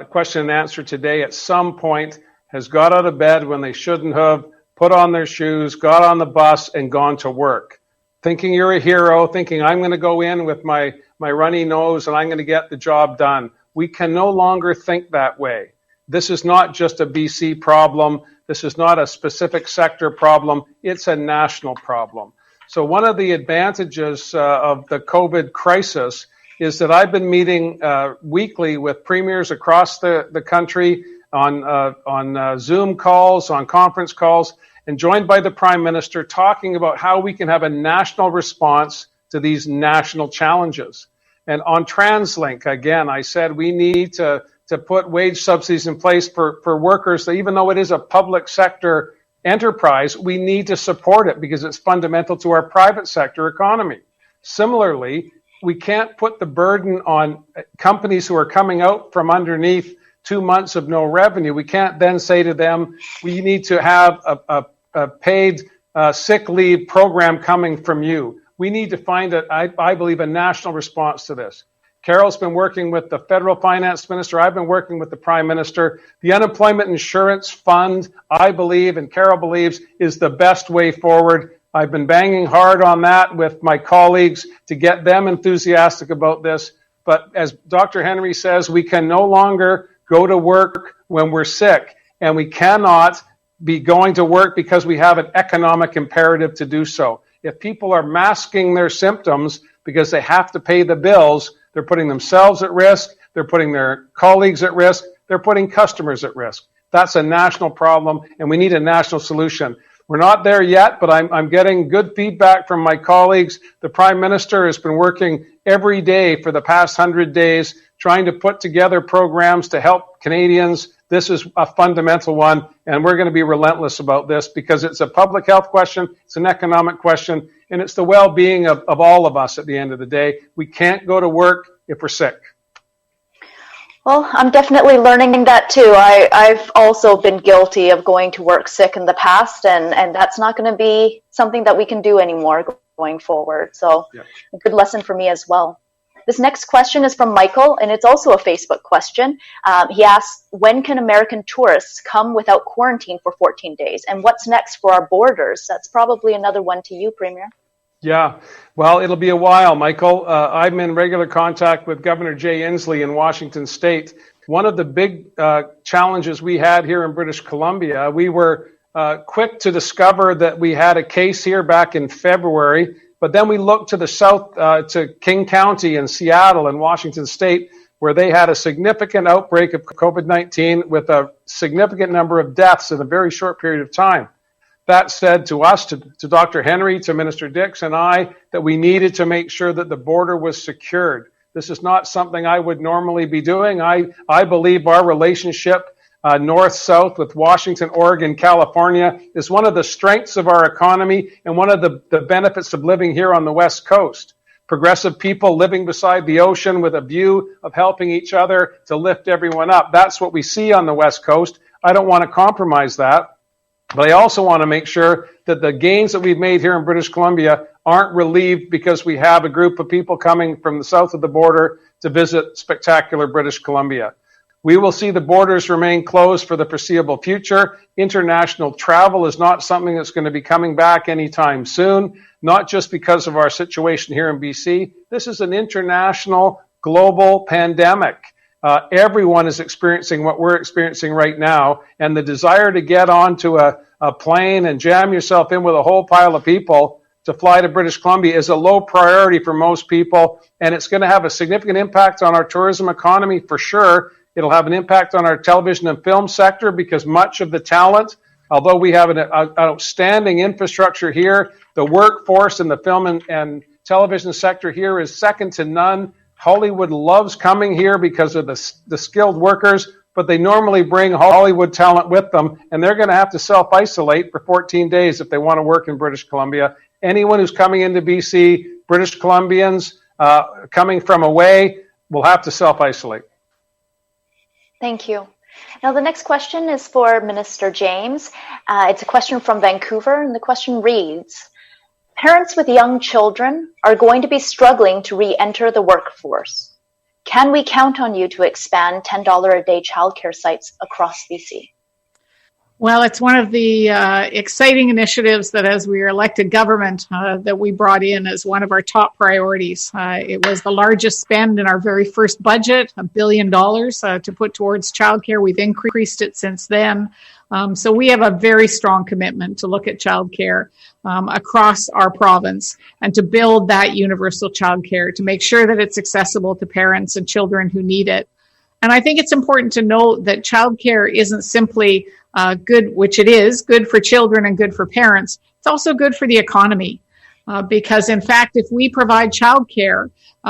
question and answer today at some point has got out of bed when they shouldn't have, put on their shoes, got on the bus, and gone to work. Thinking you're a hero, thinking I'm going to go in with my runny nose and I'm going to get the job done. We can no longer think that way. This is not just a BC problem. This is not a specific sector problem. It's a national problem. So one of the advantages of the COVID crisis is that I've been meeting weekly with premiers across the country on Zoom calls, on conference calls, and joined by the Prime Minister, talking about how we can have a national response to these national challenges. And on TransLink, again, I said we need to put wage subsidies in place for workers, that even though it is a public sector enterprise, we need to support it because it's fundamental to our private sector economy. Similarly, we can't put the burden on companies who are coming out from underneath 2 months of no revenue. We can't then say to them, we need to have a paid sick leave program coming from you. We need to find, I believe, a national response to this. Carol's been working with the federal finance minister. I've been working with the prime minister. The unemployment insurance fund, I believe, and Carol believes, is the best way forward. I've been banging hard on that with my colleagues to get them enthusiastic about this. But as Dr. Henry says, we can no longer go to work when we're sick, and we cannot be going to work because we have an economic imperative to do so. If people are masking their symptoms because they have to pay the bills, they're putting themselves at risk, they're putting their colleagues at risk, they're putting customers at risk. That's a national problem, and we need a national solution. We're not there yet, but I'm getting good feedback from my colleagues. The Prime Minister has been working every day for the past 100 days, trying to put together programs to help Canadians. This is a fundamental one, and we're going to be relentless about this because it's a public health question, it's an economic question, and it's the well-being of all of us at the end of the day. We can't go to work if we're sick. Well, I'm definitely learning that too. I've also been guilty of going to work sick in the past, and that's not going to be something that we can do anymore going forward. So a good lesson for me as well. This next question is from Michael, and it's also a Facebook question. He asks, when can American tourists come without quarantine for 14 days? And what's next for our borders? That's probably another one to you, Premier. Yeah, well, it'll be a while, Michael. I'm in regular contact with Governor Jay Inslee in Washington State. One of the big challenges we had here in British Columbia, we were quick to discover that we had a case here back in February, but then we looked to the south, to King County and Seattle and Washington State, where they had a significant outbreak of COVID-19 with a significant number of deaths in a very short period of time. That said to us, to Dr. Henry, to Minister Dix and I, that we needed to make sure that the border was secured. This is not something I would normally be doing. I believe our relationship north-south with Washington, Oregon, California is one of the strengths of our economy and one of the benefits of living here on the West Coast. Progressive people living beside the ocean with a view of helping each other to lift everyone up. That's what we see on the West Coast. I don't want to compromise that. But I also want to make sure that the gains that we've made here in British Columbia aren't relieved because we have a group of people coming from the south of the border to visit spectacular British Columbia. We will see the borders remain closed for the foreseeable future. International travel is not something that's going to be coming back anytime soon, not just because of our situation here in BC. This is an international, global pandemic. Everyone is experiencing what we're experiencing right now, and the desire to get onto a plane and jam yourself in with a whole pile of people to fly to British Columbia is a low priority for most people, and it's going to have a significant impact on our tourism economy for sure. It'll have an impact on our television and film sector because much of the talent, although we have an outstanding infrastructure here, the workforce in the film and television sector here is second to none. Hollywood loves coming here because of the skilled workers, but they normally bring Hollywood talent with them, and they're going to have to self-isolate for 14 days if they want to work in British Columbia. Anyone who's coming into BC, British Columbians coming from away, will have to self-isolate. Thank you. Now, the next question is for Minister James. It's a question from Vancouver, and the question reads, parents with young children are going to be struggling to re-enter the workforce. Can we count on you to expand $10 a day childcare sites across BC? Well, it's one of the exciting initiatives that as we were elected government that we brought in as one of our top priorities. It was the largest spend in our very first budget, $1 billion to put towards childcare. We've increased it since then. So we have a very strong commitment to look at childcare across our province and to build that universal childcare, to make sure that it's accessible to parents and children who need it. And I think it's important to note that childcare isn't simply good, which it is, good for children and good for parents. It's also good for the economy because, in fact, if we provide childcare,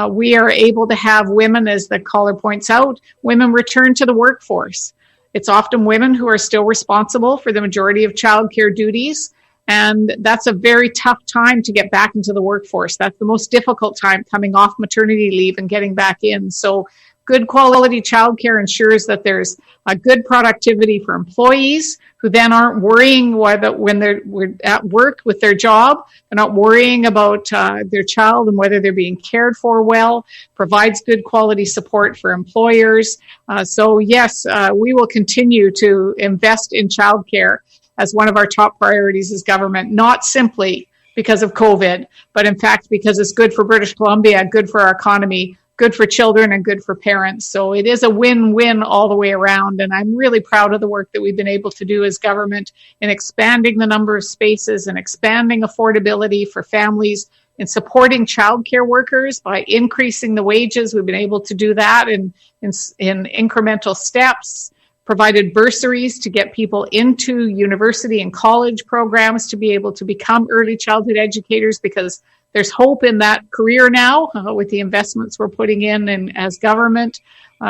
we are able to have women, as the caller points out, women return to the workforce. It's often women who are still responsible for the majority of childcare duties. And that's a very tough time to get back into the workforce. That's the most difficult time, coming off maternity leave and getting back in. So good quality childcare ensures that there's a good productivity for employees who then aren't worrying when they're at work with their job, they're not worrying about their child and whether they're being cared for well, provides good quality support for employers. So yes, we will continue to invest in childcare as one of our top priorities as government, not simply because of COVID, but in fact because it's good for British Columbia, good for our economy, good for children, and good for parents. So it is a win-win all the way around. And I'm really proud of the work that we've been able to do as government in expanding the number of spaces and expanding affordability for families, in supporting childcare workers by increasing the wages. We've been able to do that in incremental steps, provided bursaries to get people into university and college programs to be able to become early childhood educators, because there's hope in that career now with the investments we're putting in and as government.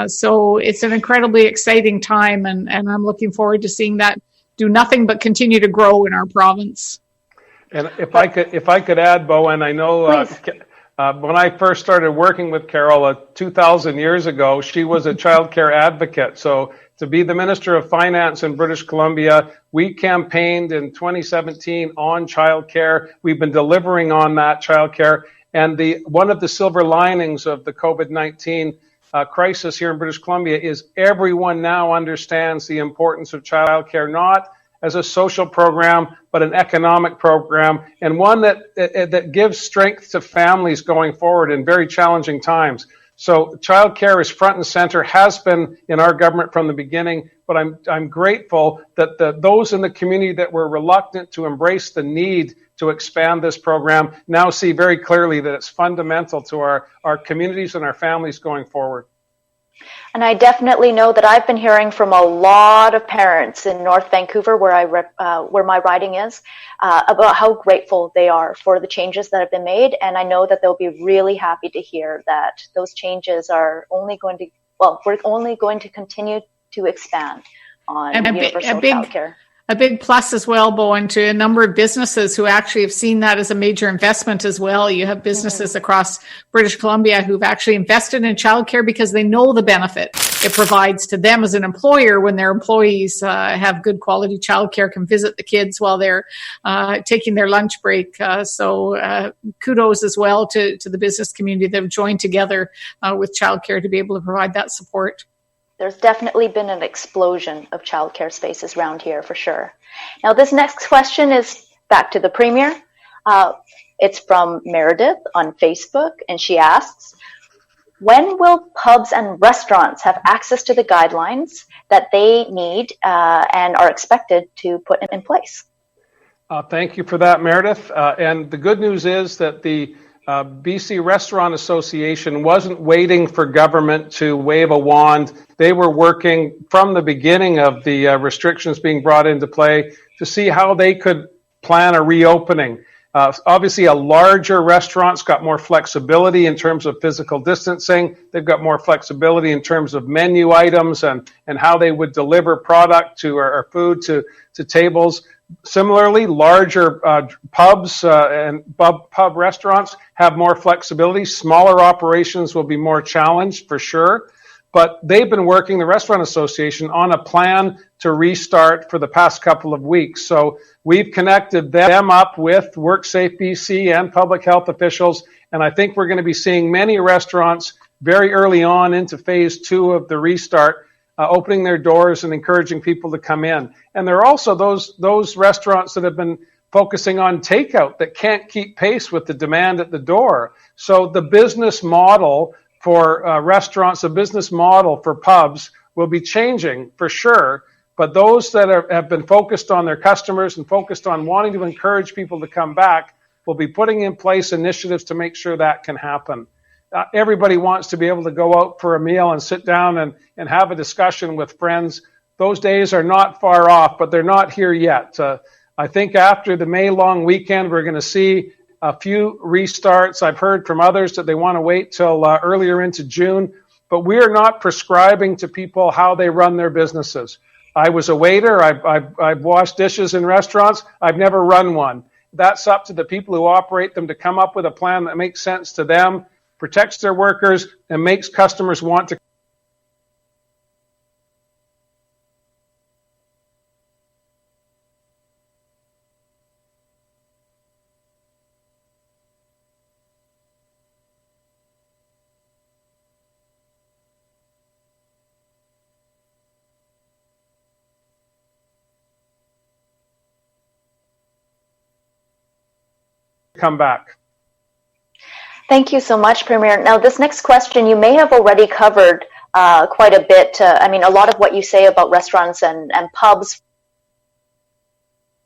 So it's an incredibly exciting time, and I'm looking forward to seeing that do nothing but continue to grow in our province. And if I could add, Bowen, I know when I first started working with Carol 2,000 years ago, she was a child care advocate. So to be the Minister of Finance in British Columbia, we campaigned in 2017 on childcare. We've been delivering on that childcare. And one of the silver linings of the COVID-19 crisis here in British Columbia is everyone now understands the importance of childcare, not as a social program, but an economic program, and one that gives strength to families going forward in very challenging times. So childcare is front and center, has been in our government from the beginning, but I'm grateful that those in the community that were reluctant to embrace the need to expand this program now see very clearly that it's fundamental to our communities and our families going forward. And I definitely know that I've been hearing from a lot of parents in North Vancouver, where my riding is, about how grateful they are for the changes that have been made. And I know that they'll be really happy to hear that those changes are only going to, we're only going to continue to expand on universal childcare. A big plus as well, Bowen, to a number of businesses who actually have seen that as a major investment as well. You have businesses across British Columbia who've actually invested in childcare because they know the benefit it provides to them as an employer when their employees have good quality childcare, can visit the kids while they're taking their lunch break. So kudos as well to the business community that have joined together with childcare to be able to provide that support. There's definitely been an explosion of childcare spaces around here for sure. Now, this next question is back to the Premier. It's from Meredith on Facebook, and she asks, when will pubs and restaurants have access to the guidelines that they need and are expected to put in place? Thank you for that, Meredith. And the good news is that the BC Restaurant Association wasn't waiting for government to wave a wand. They were working from the beginning of the restrictions being brought into play to see how they could plan a reopening. Obviously, a larger restaurant's got more flexibility in terms of physical distancing. They've got more flexibility in terms of menu items and how they would deliver product to or food to tables. Similarly, larger pubs and pub restaurants have more flexibility. Smaller operations will be more challenged for sure. But they've been working, the Restaurant Association, on a plan to restart for the past couple of weeks. So we've connected them up with WorkSafe BC and public health officials. And I think we're going to be seeing many restaurants very early on into phase 2 of the restart opening their doors and encouraging people to come in. And there are also those restaurants that have been focusing on takeout that can't keep pace with the demand at the door. So the business model for restaurants, the business model for pubs will be changing for sure. But those that have been focused on their customers and focused on wanting to encourage people to come back will be putting in place initiatives to make sure that can happen. Everybody wants to be able to go out for a meal and sit down and have a discussion with friends. Those days are not far off, but they're not here yet. I think after the May long weekend, we're going to see a few restarts. I've heard from others that they want to wait till earlier into June, but we are not prescribing to people how they run their businesses. I was a waiter. I've washed dishes in restaurants. I've never run one. That's up to the people who operate them to come up with a plan that makes sense to them, protects their workers, and makes customers want to. Come back. Thank you so much, Premier. Now, this next question you may have already covered quite a bit. I mean, a lot of what you say about restaurants and pubs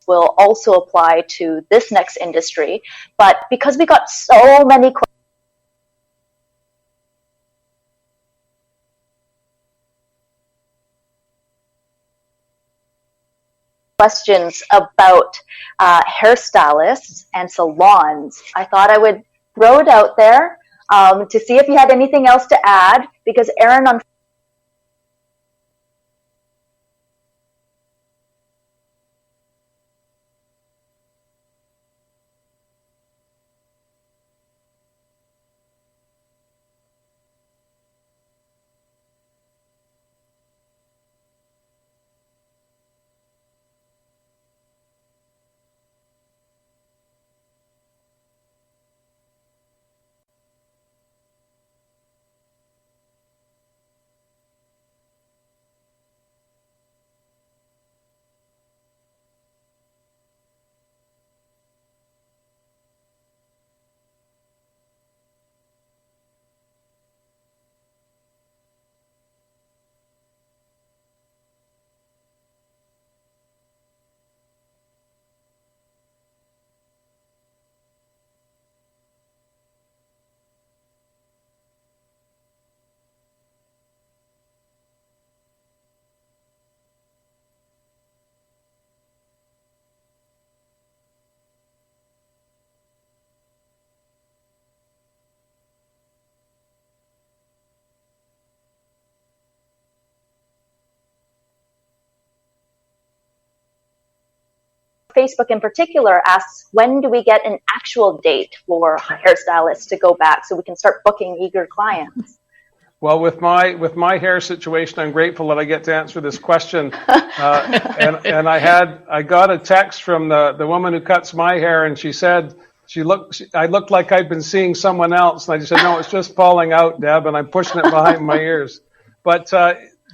will also apply to this next industry. But because we got so many questions about hairstylists and salons, I thought I would throw it out there to see if you had anything else to add, because Aaron on Facebook in particular asks, when do we get an actual date for hairstylists to go back so we can start booking eager clients? Well, with my hair situation, I'm grateful that I get to answer this question. And I got a text from the woman who cuts my hair, and she said I looked like I'd been seeing someone else, and I just said, no, it's just falling out, Deb, and I'm pushing it behind my ears. But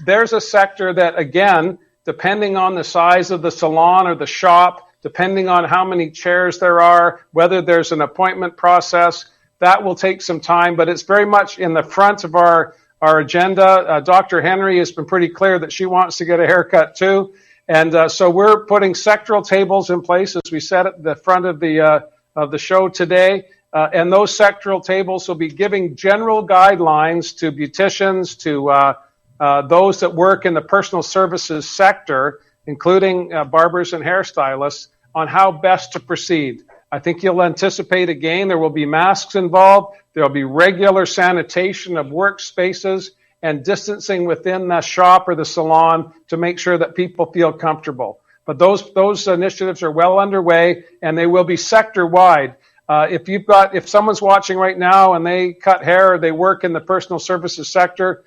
there's a sector that, again, depending on the size of the salon or the shop, depending on how many chairs there are, whether there's an appointment process, that will take some time, but it's very much in the front of our agenda. Dr. Henry has been pretty clear that she wants to get a haircut too. And so we're putting sectoral tables in place, as we said at the front of the show today. And those sectoral tables will be giving general guidelines to beauticians, to those that work in the personal services sector, including barbers and hairstylists, on how best to proceed. I think you'll anticipate, again, there will be masks involved. There will be regular sanitation of workspaces and distancing within the shop or the salon to make sure that people feel comfortable. But those initiatives are well underway, and they will be sector-wide. If someone's watching right now and they cut hair or they work in the personal services sector,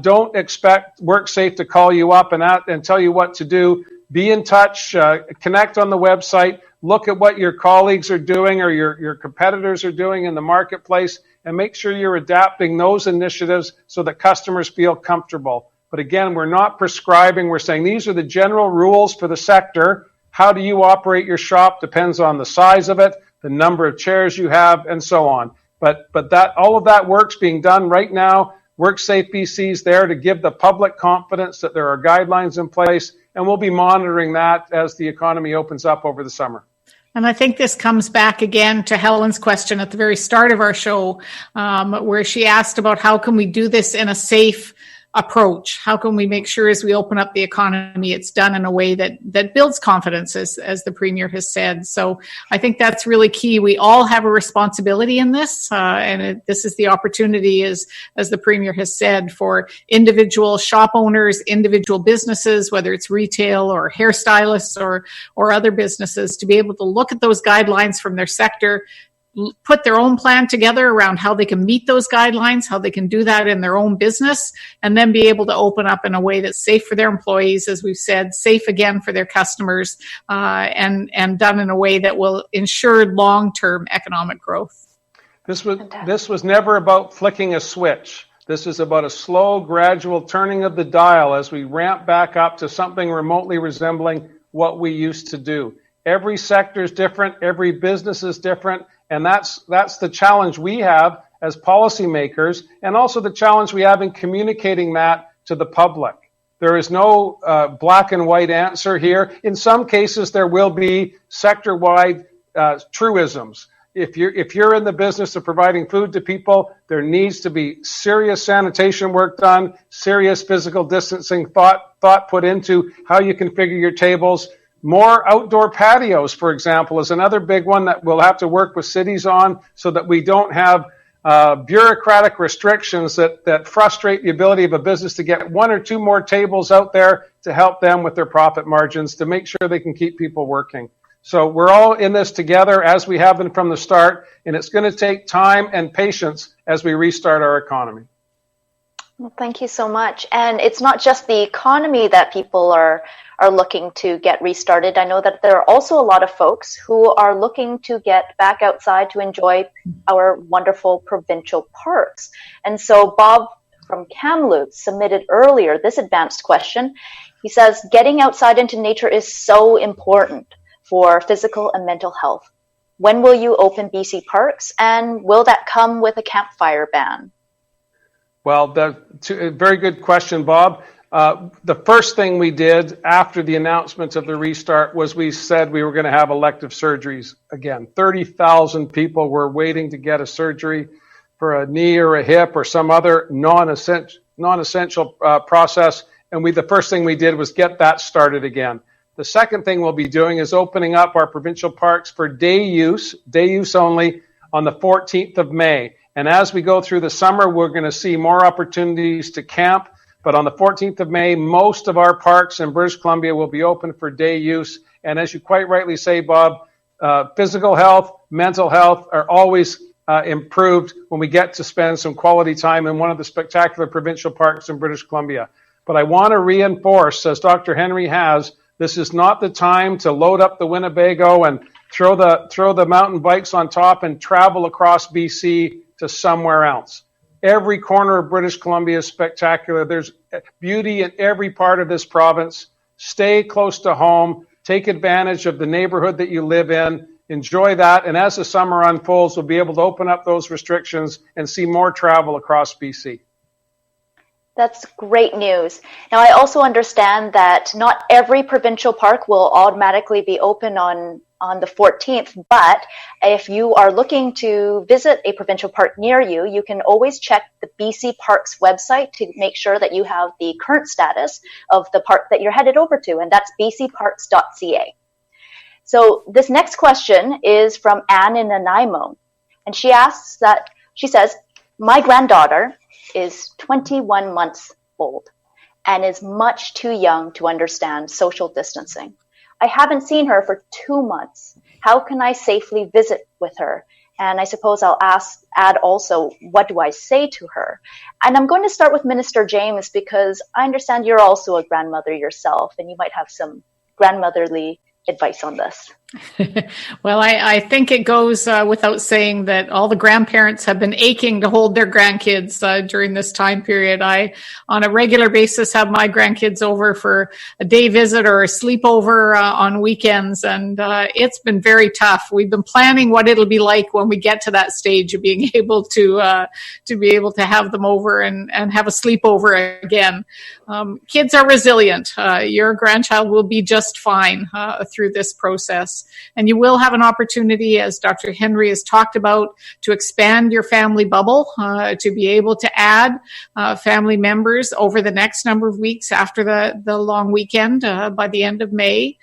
don't expect WorkSafe to call you up and tell you what to do. Be in touch, connect on the website, look at what your colleagues are doing or your competitors are doing in the marketplace, and make sure you're adapting those initiatives so that customers feel comfortable. But again, we're not prescribing. We're saying these are the general rules for the sector. How do you operate your shop depends on the size of it, the number of chairs you have, and so on. But all of that work's being done right now. WorkSafe BC is there to give the public confidence that there are guidelines in place, and we'll be monitoring that as the economy opens up over the summer. And I think this comes back again to Helen's question at the very start of our show, where she asked about how can we do this in a safe approach? How can we make sure as we open up the economy, it's done in a way that builds confidence, as the Premier has said? So I think that's really key. We all have a responsibility in this, this is the opportunity, as the Premier has said, for individual shop owners, individual businesses, whether it's retail or hairstylists or other businesses, to be able to look at those guidelines from their sector, put their own plan together around how they can meet those guidelines, how they can do that in their own business, and then be able to open up in a way that's safe for their employees, as we've said, safe again for their customers, and done in a way that will ensure long-term economic growth. This was never about flicking a switch. This is about a slow, gradual turning of the dial as we ramp back up to something remotely resembling what we used to do. Every sector is different. Every business is different. And that's the challenge we have as policymakers, and also the challenge we have in communicating that to the public. There is no black and white answer here. In some cases, there will be sector-wide truisms. If you're in the business of providing food to people, there needs to be serious sanitation work done, serious physical distancing thought put into how you configure your tables. More outdoor patios, for example, is another big one that we'll have to work with cities on, so that we don't have bureaucratic restrictions that frustrate the ability of a business to get one or two more tables out there to help them with their profit margins, to make sure they can keep people working. So we're all in this together, as we have been from the start, and it's going to take time and patience as we restart our economy. Well, thank you so much. And it's not just the economy that people are looking to get restarted. I know that there are also a lot of folks who are looking to get back outside to enjoy our wonderful provincial parks. And so Bob from Kamloops submitted earlier this advanced question. He says, getting outside into nature is so important for physical and mental health. When will you open BC parks, and will that come with a campfire ban? Well, a very good question, Bob. The first thing we did after the announcement of the restart was we said we were going to have elective surgeries again. 30,000 people were waiting to get a surgery for a knee or a hip or some other non-essential process. And the first thing we did was get that started again. The second thing we'll be doing is opening up our provincial parks for day use only, on the 14th of May. And as we go through the summer, we're going to see more opportunities to camp. But on the 14th of May, most of our parks in British Columbia will be open for day use. And as you quite rightly say, Bob, physical health, mental health are always improved when we get to spend some quality time in one of the spectacular provincial parks in British Columbia. But I want to reinforce, as Dr. Henry has, this is not the time to load up the Winnebago and throw the mountain bikes on top and travel across BC to somewhere else. Every corner of British Columbia is spectacular. There's beauty in every part of this province. Stay close to home. Take advantage of the neighborhood that you live in. Enjoy that. And as the summer unfolds, we'll be able to open up those restrictions and see more travel across BC. That's great news. Now, I also understand that not every provincial park will automatically be open on the 14th, but if you are looking to visit a provincial park near you, you can always check the BC Parks website to make sure that you have the current status of the park that you're headed over to, and that's bcparks.ca. So this next question is from Anne in Nanaimo, and she says, my granddaughter is 21 months old and is much too young to understand social distancing. I haven't seen her for 2 months. How can I safely visit with her? And I suppose I'll add also, what do I say to her? And I'm going to start with Minister James, because I understand you're also a grandmother yourself, and you might have some grandmotherly advice on this. Well, I think it goes without saying that all the grandparents have been aching to hold their grandkids during this time period. I, on a regular basis, have my grandkids over for a day visit or a sleepover on weekends, and it's been very tough. We've been planning what it'll be like when we get to that stage of being able to have them over and have a sleepover again. Kids are resilient. Your grandchild will be just fine through this process. us. And you will have an opportunity, as Dr. Henry has talked about, to expand your family bubble, to be able to add family members over the next number of weeks after the long weekend by the end of May,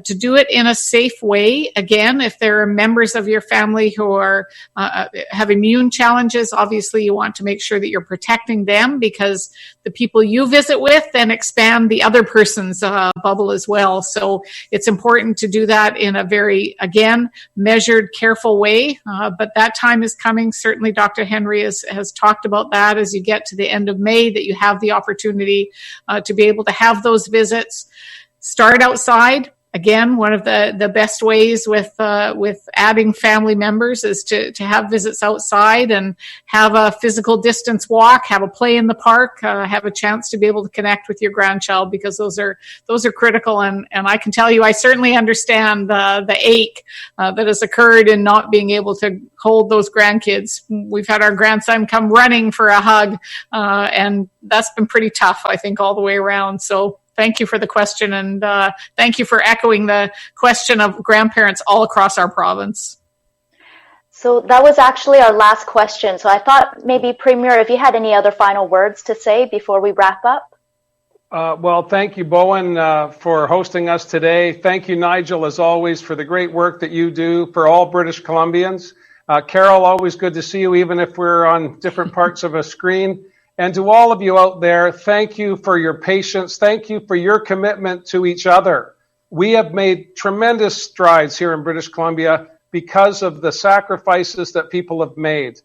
to do it in a safe way. Again, if there are members of your family who are have immune challenges, obviously you want to make sure that you're protecting them, because the people you visit with then expand the other person's bubble as well. So it's important to do that in a very, again, measured, careful way. But that time is coming. Certainly Dr. Henry has talked about that as you get to the end of May, that you have the opportunity to be able to have those visits. Start outside. Again, one of the best ways with adding family members is to have visits outside and have a physical distance walk, have a play in the park, have a chance to be able to connect with your grandchild, because those are critical. And I can tell you, I certainly understand the ache that has occurred in not being able to hold those grandkids. We've had our grandson come running for a hug, and that's been pretty tough, I think, all the way around. So thank you for the question, and thank you for echoing the question of grandparents all across our province. So that was actually our last question. So I thought maybe, Premier, if you had any other final words to say before we wrap up. Well, thank you, Bowen, for hosting us today. Thank you, Nigel, as always, for the great work that you do for all British Columbians. Carol, always good to see you, even if we're on different parts of a screen. And to all of you out there, thank you for your patience. Thank you for your commitment to each other. We have made tremendous strides here in British Columbia because of the sacrifices that people have made.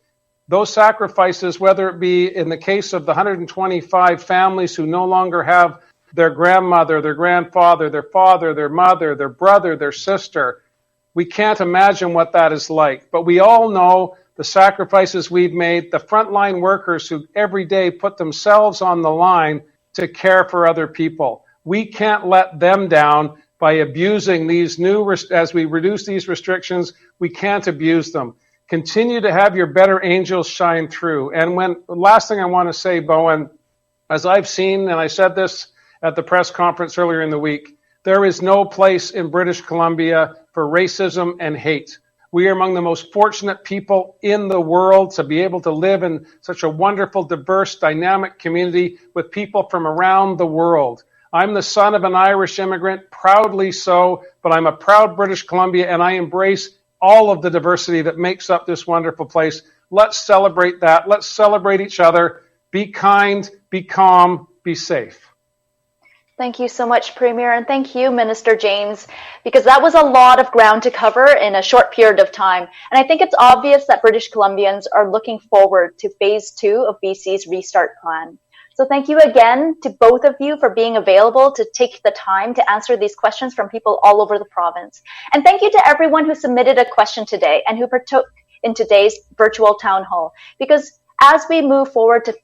Those sacrifices, whether it be in the case of the 125 families who no longer have their grandmother, their grandfather, their father, their mother, their brother, their sister, we can't imagine what that is like. But we all know the sacrifices we've made, the frontline workers who every day put themselves on the line to care for other people. We can't let them down by abusing these as we reduce these restrictions, we can't abuse them. Continue to have your better angels shine through. And the last thing I want to say, Bowen, as I've seen, and I said this at the press conference earlier in the week, there is no place in British Columbia for racism and hate. We are among the most fortunate people in the world to be able to live in such a wonderful, diverse, dynamic community with people from around the world. I'm the son of an Irish immigrant, proudly so, but I'm a proud British Columbia, and I embrace all of the diversity that makes up this wonderful place. Let's celebrate that. Let's celebrate each other. Be kind, be calm, be safe. Thank you so much, Premier, and thank you, Minister James, because that was a lot of ground to cover in a short period of time. And I think it's obvious that British Columbians are looking forward to Phase 2 of BC's Restart Plan. So thank you again to both of you for being available to take the time to answer these questions from people all over the province. And thank you to everyone who submitted a question today and who partook in today's virtual town hall, because as we move forward to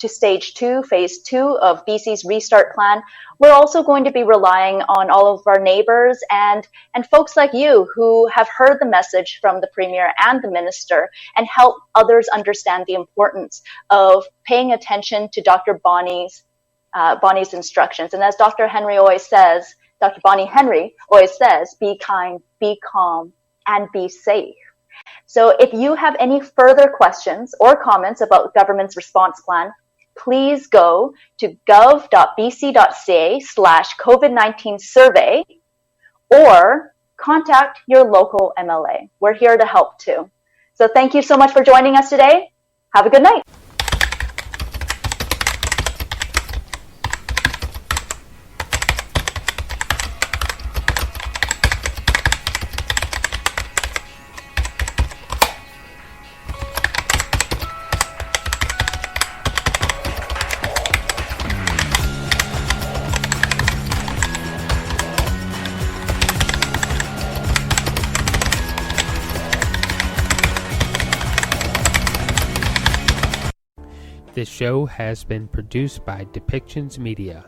Stage 2, Phase 2 of BC's Restart Plan, we're also going to be relying on all of our neighbors and folks like you who have heard the message from the Premier and the Minister and help others understand the importance of paying attention to Dr. Bonnie's instructions. And as Dr. Bonnie Henry always says, be kind, be calm, and be safe. So if you have any further questions or comments about the government's response plan, please go to gov.bc.ca/COVID-19 survey or contact your local MLA. We're here to help too. So thank you so much for joining us today. Have a good night. This show has been produced by Depictions Media.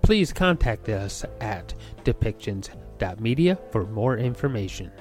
Please contact us at depictions.media for more information.